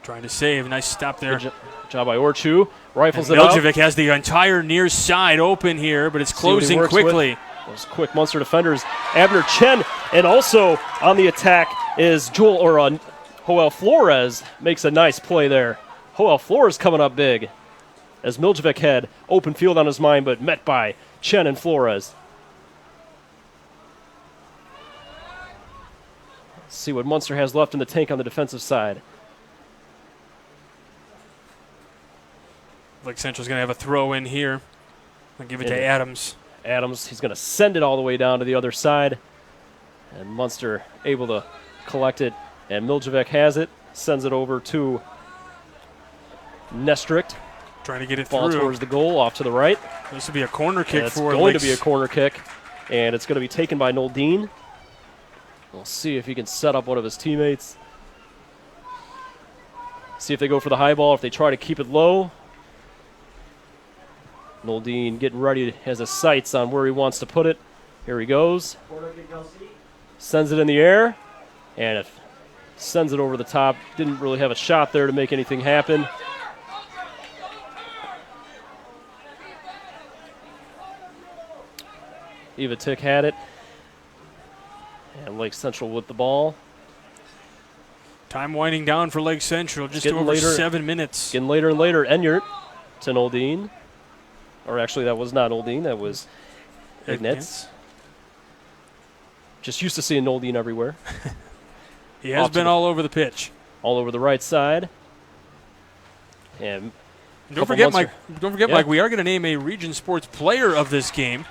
Trying to save. Nice stop there. Good job by Orchu. Rifles it Miljevic out. has the entire near side open here, but it's closing quickly. Those quick Munster defenders. Abner Chen, and also on the attack is Joel Flores makes a nice play there. Joel Flores coming up big as Miljevic had open field on his mind, but met by Chen and Flores. Let's see what Munster has left in the tank on the defensive side. Lake Central's going to have a throw in here. I'll give it to Adams. Adams, he's going to send it all the way down to the other side. And Munster able to collect it. And Miljevic has it, sends it over to Nestricht. Trying to get it Ball through. towards the goal, off to the right. This will be a corner kick It's for going to be a corner kick. And it's going to be taken by Noel Dean. We'll see if he can set up one of his teammates. See if they go for the high ball, if they try to keep it low. Noel Dean getting ready, has his sights on where he wants to put it. Here he goes. Sends it in the air. And it sends it over the top. Didn't really have a shot there to make anything happen. Eva Tick had it. And Lake Central with the ball. Time winding down for Lake Central, just over 7 minutes. Getting later and later. Enyart to Noel Dean. Or actually, that was not Noel Dean. That was Ignatz. Just used to seeing Noel Dean everywhere. He has been all over the pitch. All over the right side. And don't forget, Mike, we are going to name a Region Sports player of this game.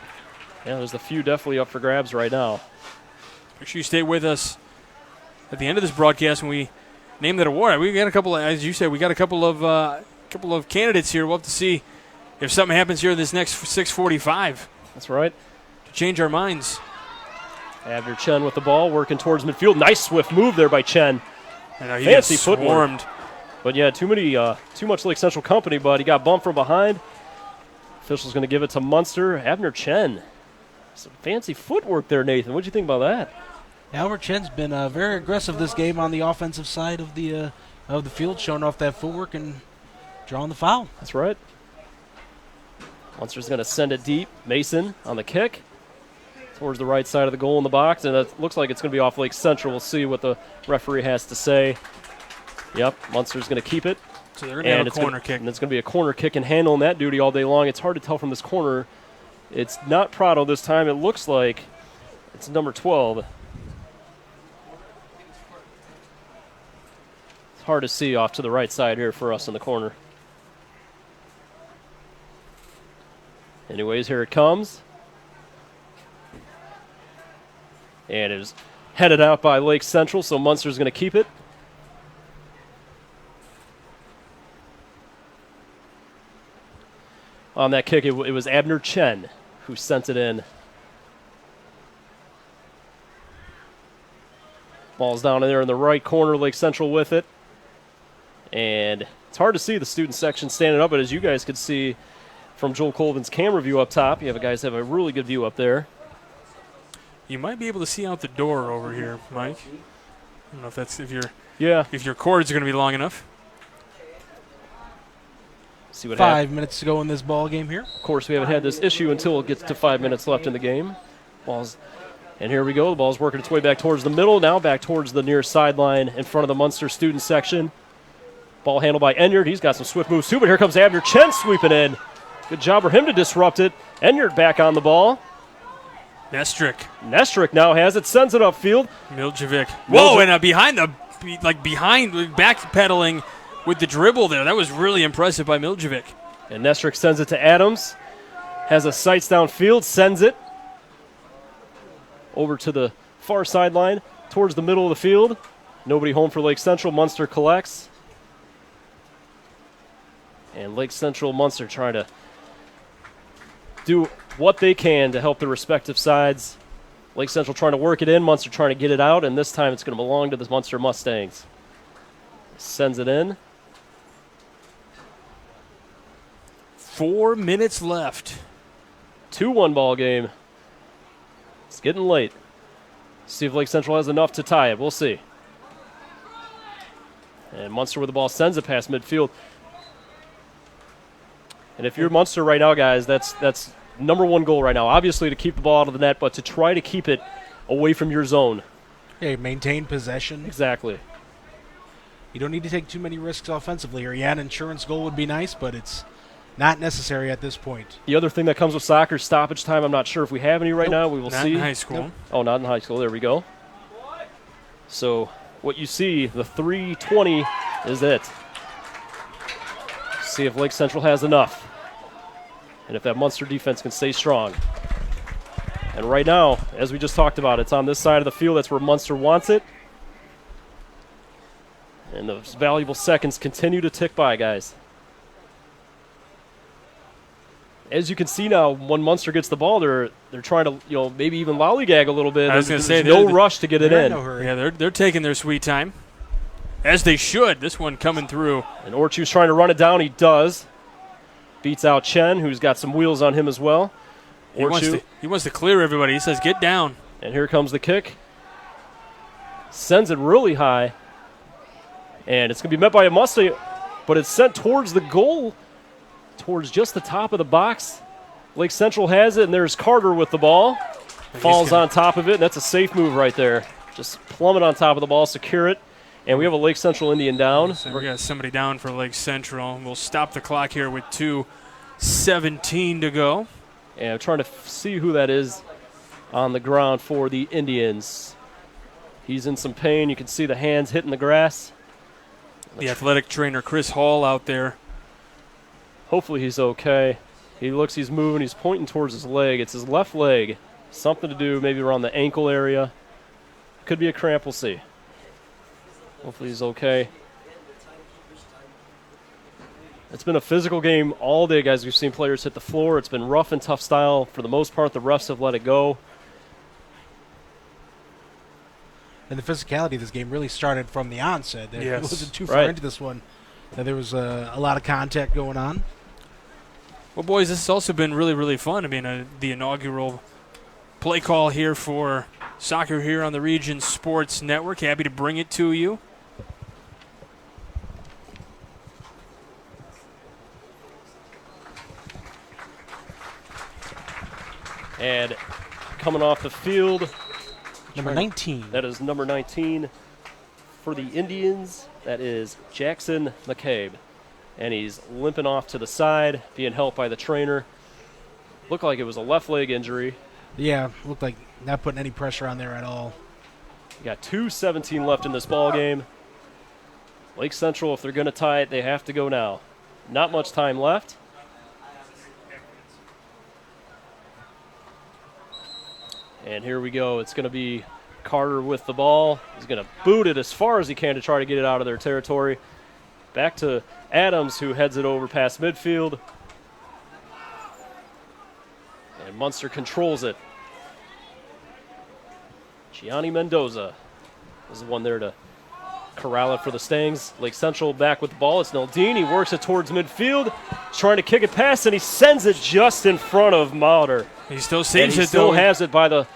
Yeah, there's a few definitely up for grabs right now. Make sure you stay with us at the end of this broadcast when we name that award. We got a couple, as you said, we got a couple of candidates here. We'll have to see if something happens here in this next 6:45. That's right. To change our minds. Abner Chen with the ball, working towards midfield. Nice swift move there by Chen. And he Fancy swarmed. footwork. But yeah, too much Lake Central company, but he got bumped from behind. Official's going to give it to Munster. Abner Chen. Some fancy footwork there, Nathan. What do you think about that? Albert Chen's been very aggressive this game on the offensive side of the field, showing off that footwork and drawing the foul. That's right. Munster's going to send it deep. Mason on the kick towards the right side of the goal in the box, and it looks like it's going to be off Lake Central. We'll see what the referee has to say. Yep, Munster's going to keep it. So they're going to have a corner kick. And it's going to be a corner kick and handling that duty all day long. It's hard to tell from this corner. It's not Prado this time. It looks like it's number 12. It's hard to see off to the right side here for us in the corner. Anyways, here it comes. And it is headed out by Lake Central, so Munster's going to keep it. On that kick, it was Abner Chen who sent it in. Ball's down in there in the right corner, Lake Central with it. And it's hard to see the student section standing up, but as you guys could see from Joel Colvin's camera view up top, you have a really good view up there. You might be able to see out the door over here, Mike. I don't know if your cords are going to be long enough. See what 5 minutes to go in this ball game here. Of course, we haven't had this issue until it gets to 5 minutes left in the game. And here we go. The ball's working its way back towards the middle, now back towards the near sideline in front of the Munster student section. Ball handled by Enyard. He's got some swift moves too, but here comes Abner Chen sweeping in. Good job for him to disrupt it. Enyard back on the ball. Nestrick now has it, sends it upfield. Miljevic. Whoa, and behind backpedaling with the dribble there. That was really impressive by Miljevic. And Nestrick sends it to Adams. Has a sights downfield, sends it over to the far sideline towards the middle of the field. Nobody home for Lake Central. Munster collects. And Lake Central, Munster trying to do what they can to help their respective sides. Lake Central trying to work it in, Munster trying to get it out, and this time it's going to belong to the Munster Mustangs. Sends it in. 4 minutes left. 2-1 ball game. It's getting late. See if Lake Central has enough to tie it. We'll see. And Munster with the ball sends it past midfield. And if you're Munster right now, guys, that's number one goal right now. Obviously to keep the ball out of the net, but to try to keep it away from your zone. Yeah, maintain possession. Exactly. You don't need to take too many risks offensively here. Yeah, an insurance goal would be nice, but it's not necessary at this point. The other thing that comes with soccer is stoppage time. I'm not sure if we have any right now. We will see. Not in high school. Nope. Oh, not in high school. There we go. So what you see, the 3:20 is it. See if Lake Central has enough. And if that Munster defense can stay strong. And right now, as we just talked about, it's on this side of the field. That's where Munster wants it. And those valuable seconds continue to tick by, guys. As you can see now, when Munster gets the ball, they're trying to, maybe even lollygag a little bit. I was going to say, no rush to get it in. No hurry. Yeah, they're taking their sweet time, as they should. This one coming through. And Orchu's trying to run it down. He does. Beats out Chen, who's got some wheels on him as well. He wants to clear everybody. He says, get down. And here comes the kick. Sends it really high. And it's going to be met by a Mustang, but it's sent towards the goal, towards just the top of the box. Lake Central has it, and there's Carter with the ball. Falls on top of it, and that's a safe move right there. Just plummet on top of the ball, secure it. And we have a Lake Central Indian down. So we got somebody down for Lake Central. We'll stop the clock here with 2:17 to go. And I'm trying to see who that is on the ground for the Indians. He's in some pain. You can see the hands hitting the grass. The athletic trainer, Chris Hall, out there. Hopefully he's okay. He's moving. He's pointing towards his leg. It's his left leg. Something to do maybe around the ankle area. Could be a cramp. We'll see. Hopefully he's okay. It's been a physical game all day, guys. We've seen players hit the floor. It's been rough and tough style. For the most part, the refs have let it go. And the physicality of this game really started from the onset. It wasn't too far into this one. There was a lot of contact going on. Well, boys, this has also been really, really fun. I mean, the inaugural play call here for soccer here on the Region Sports Network. Happy to bring it to you. And coming off the field, number 19. That is number 19 for the Indians. That is Jackson McCabe. And he's limping off to the side, being helped by the trainer. Looked like it was a left leg injury. Yeah, looked like not putting any pressure on there at all. You got 2:17 left in this ball game. Lake Central, if they're going to tie it, they have to go now. Not much time left. And here we go. It's going to be Carter with the ball. He's going to boot it as far as he can to try to get it out of their territory. Back to Adams, who heads it over past midfield. And Munster controls it. Gianni Mendoza. There's one there to corral it for the Stangs. Lake Central back with the ball. It's Naldine. He works it towards midfield. He's trying to kick it past, and he sends it just in front of Mauder. He still saves it, though. He still has it by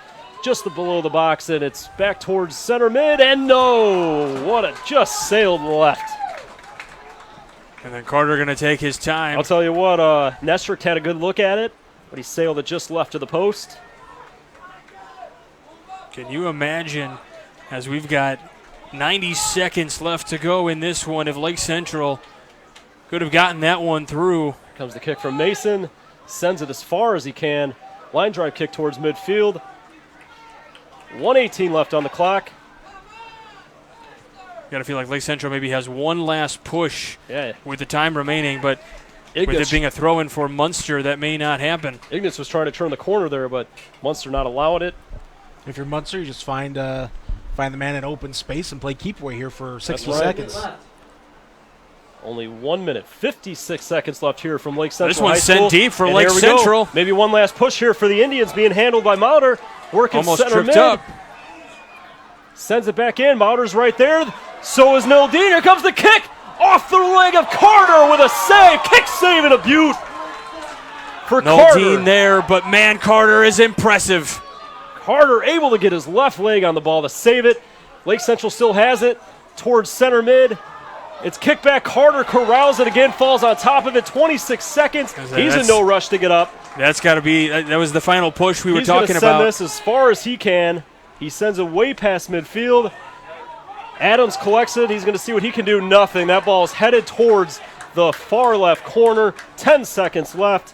just below the box, and it's back towards center mid, and no! Just sailed left. And then Carter going to take his time. I'll tell you what, Nestrick had a good look at it, but he sailed it just left of the post. Can you imagine, as we've got 90 seconds left to go in this one, if Lake Central could have gotten that one through? Here comes the kick from Mason. Sends it as far as he can. Line drive kick towards midfield. 1:18 left on the clock. Got to feel like Lake Central maybe has one last push with the time remaining, but with it being a throw-in for Munster, that may not happen. Ignis was trying to turn the corner there, but Munster not allowing it. If you're Munster, you just find the man in open space and play keep away here for 60 seconds. Only 1 minute, 56 seconds left here from Lake Central. This one's High School. sent deep for And Lake Central. Go. Maybe one last push here for the Indians, being handled by Mauder. Working almost center tripped mid. up. Sends it back in. Mauder's right there. So is Nildine. Here comes the kick off the leg of Carter with a save. Kick save and a beaut for Carter. Nildine there, but man, Carter is impressive. Carter able to get his left leg on the ball to save it. Lake Central still has it towards center mid. It's kicked back. Carter corrals it again, falls on top of it. 26 seconds. He's in no rush to get up. That's got to be, that was the final push we were talking He's about. going to send this as far as he can. He sends it way past midfield. Adams collects it. He's going to see what he can do. Nothing. That ball is headed towards the far left corner. 10 seconds left.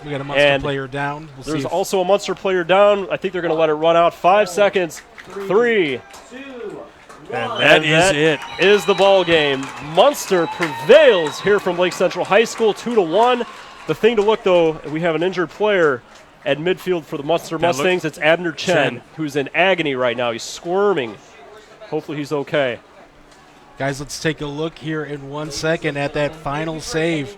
We got a Munster player down. There's also a Munster player down. I think they're going to let it run out. 5 seconds. 3, 2, and that is it. Is the ball game. Munster prevails here from Lake Central High School, 2-1. The thing to look, though, we have an injured player at midfield for the Munster Mustangs. It's Abner Chen, who's in agony right now. He's squirming. Hopefully he's okay. Guys, let's take a look here in 1 second at that final save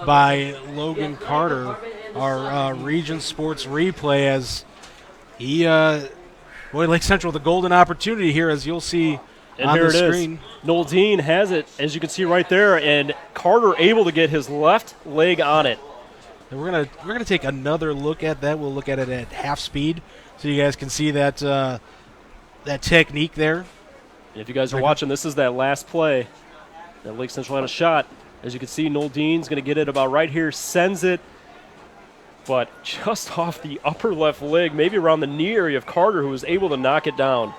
by Logan Carter, our Region Sports replay, as he, Lake Central with a golden opportunity here, as you'll see and on here the it screen. Is. Nildine has it, as you can see right there, and Carter able to get his left leg on it. And we're gonna take another look at that. We'll look at it at half speed, so you guys can see that that technique there. And if you guys are watching, this is that last play that Lake Central had a shot. As you can see, Noldine's going to get it about right here, sends it, but just off the upper left leg, maybe around the knee area of Carter, who was able to knock it down.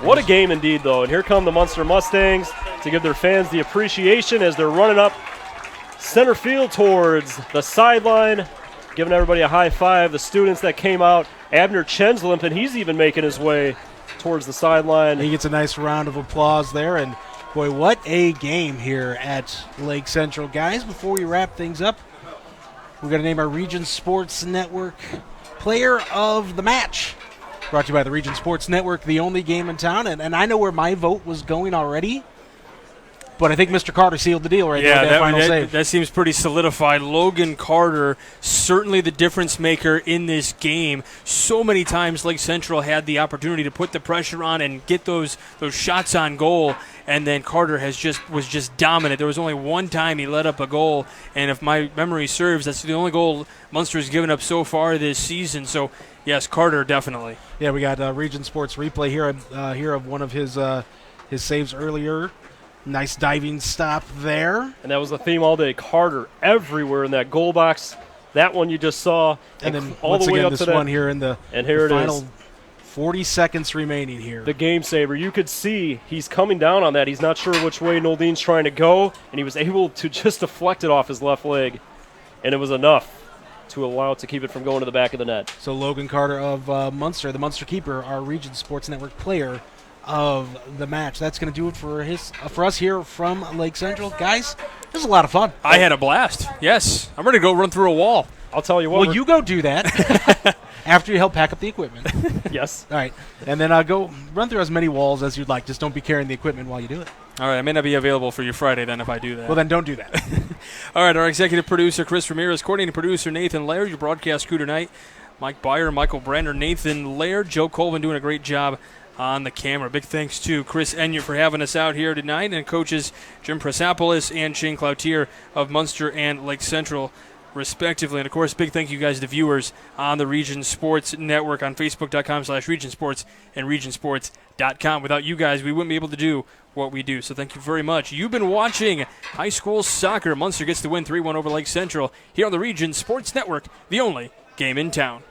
What a game indeed, though. And here come the Munster Mustangs to give their fans the appreciation as they're running up center field towards the sideline, giving everybody a high five. The students that came out, Abner Chen's limping, he's even making his way towards the sideline. He gets a nice round of applause there, and boy, what a game here at Lake Central. Guys, before we wrap things up, we're going to name our Region Sports Network Player of the Match. Brought to you by the Region Sports Network, the only game in town, and I know where my vote was going already, but I think Mr. Carter sealed the deal right there with that final save. That seems pretty solidified. Logan Carter, certainly the difference maker in this game. So many times Lake Central had the opportunity to put the pressure on and get those shots on goal, and then Carter was just dominant. There was only one time he let up a goal, and if my memory serves, that's the only goal Munster has given up so far this season. So, yes, Carter definitely. Yeah, we got Region Sports replay here of one of his saves earlier. Nice diving stop there. And that was the theme all day. Carter everywhere in that goal box. That one you just saw. And then all once the way again, up this to that. one here in the final 40 seconds remaining here. The game saver. You could see he's coming down on that. He's not sure which way Noldine's trying to go, and he was able to just deflect it off his left leg. And it was enough to allow it to keep it from going to the back of the net. So Logan Carter of Munster, the Munster keeper, our Region Sports Network player of the match. That's going to do it for us here from Lake Central. Guys, this is a lot of fun. I had a blast. Yes. I'm ready to go run through a wall. I'll tell you what. Well, you go do that after you help pack up the equipment. Yes. All right. And then go run through as many walls as you'd like. Just don't be carrying the equipment while you do it. All right. I may not be available for you Friday then if I do that. Well, then don't do that. All right. Our executive producer, Chris Ramirez, coordinating producer, Nathan Laird, your broadcast crew tonight, Mike Byer, Michael Brander, Nathan Laird, Joe Colvin doing a great job on the camera. Big thanks to Chris Enya for having us out here tonight, and coaches Jim Prasopoulos and Shane Cloutier of Munster and Lake Central, respectively. And, of course, big thank you guys to viewers on the Region Sports Network on Facebook.com/RegionSports and RegionSports.com. Without you guys, we wouldn't be able to do what we do. So thank you very much. You've been watching high school soccer. Munster gets the win 3-1 over Lake Central here on the Region Sports Network, the only game in town.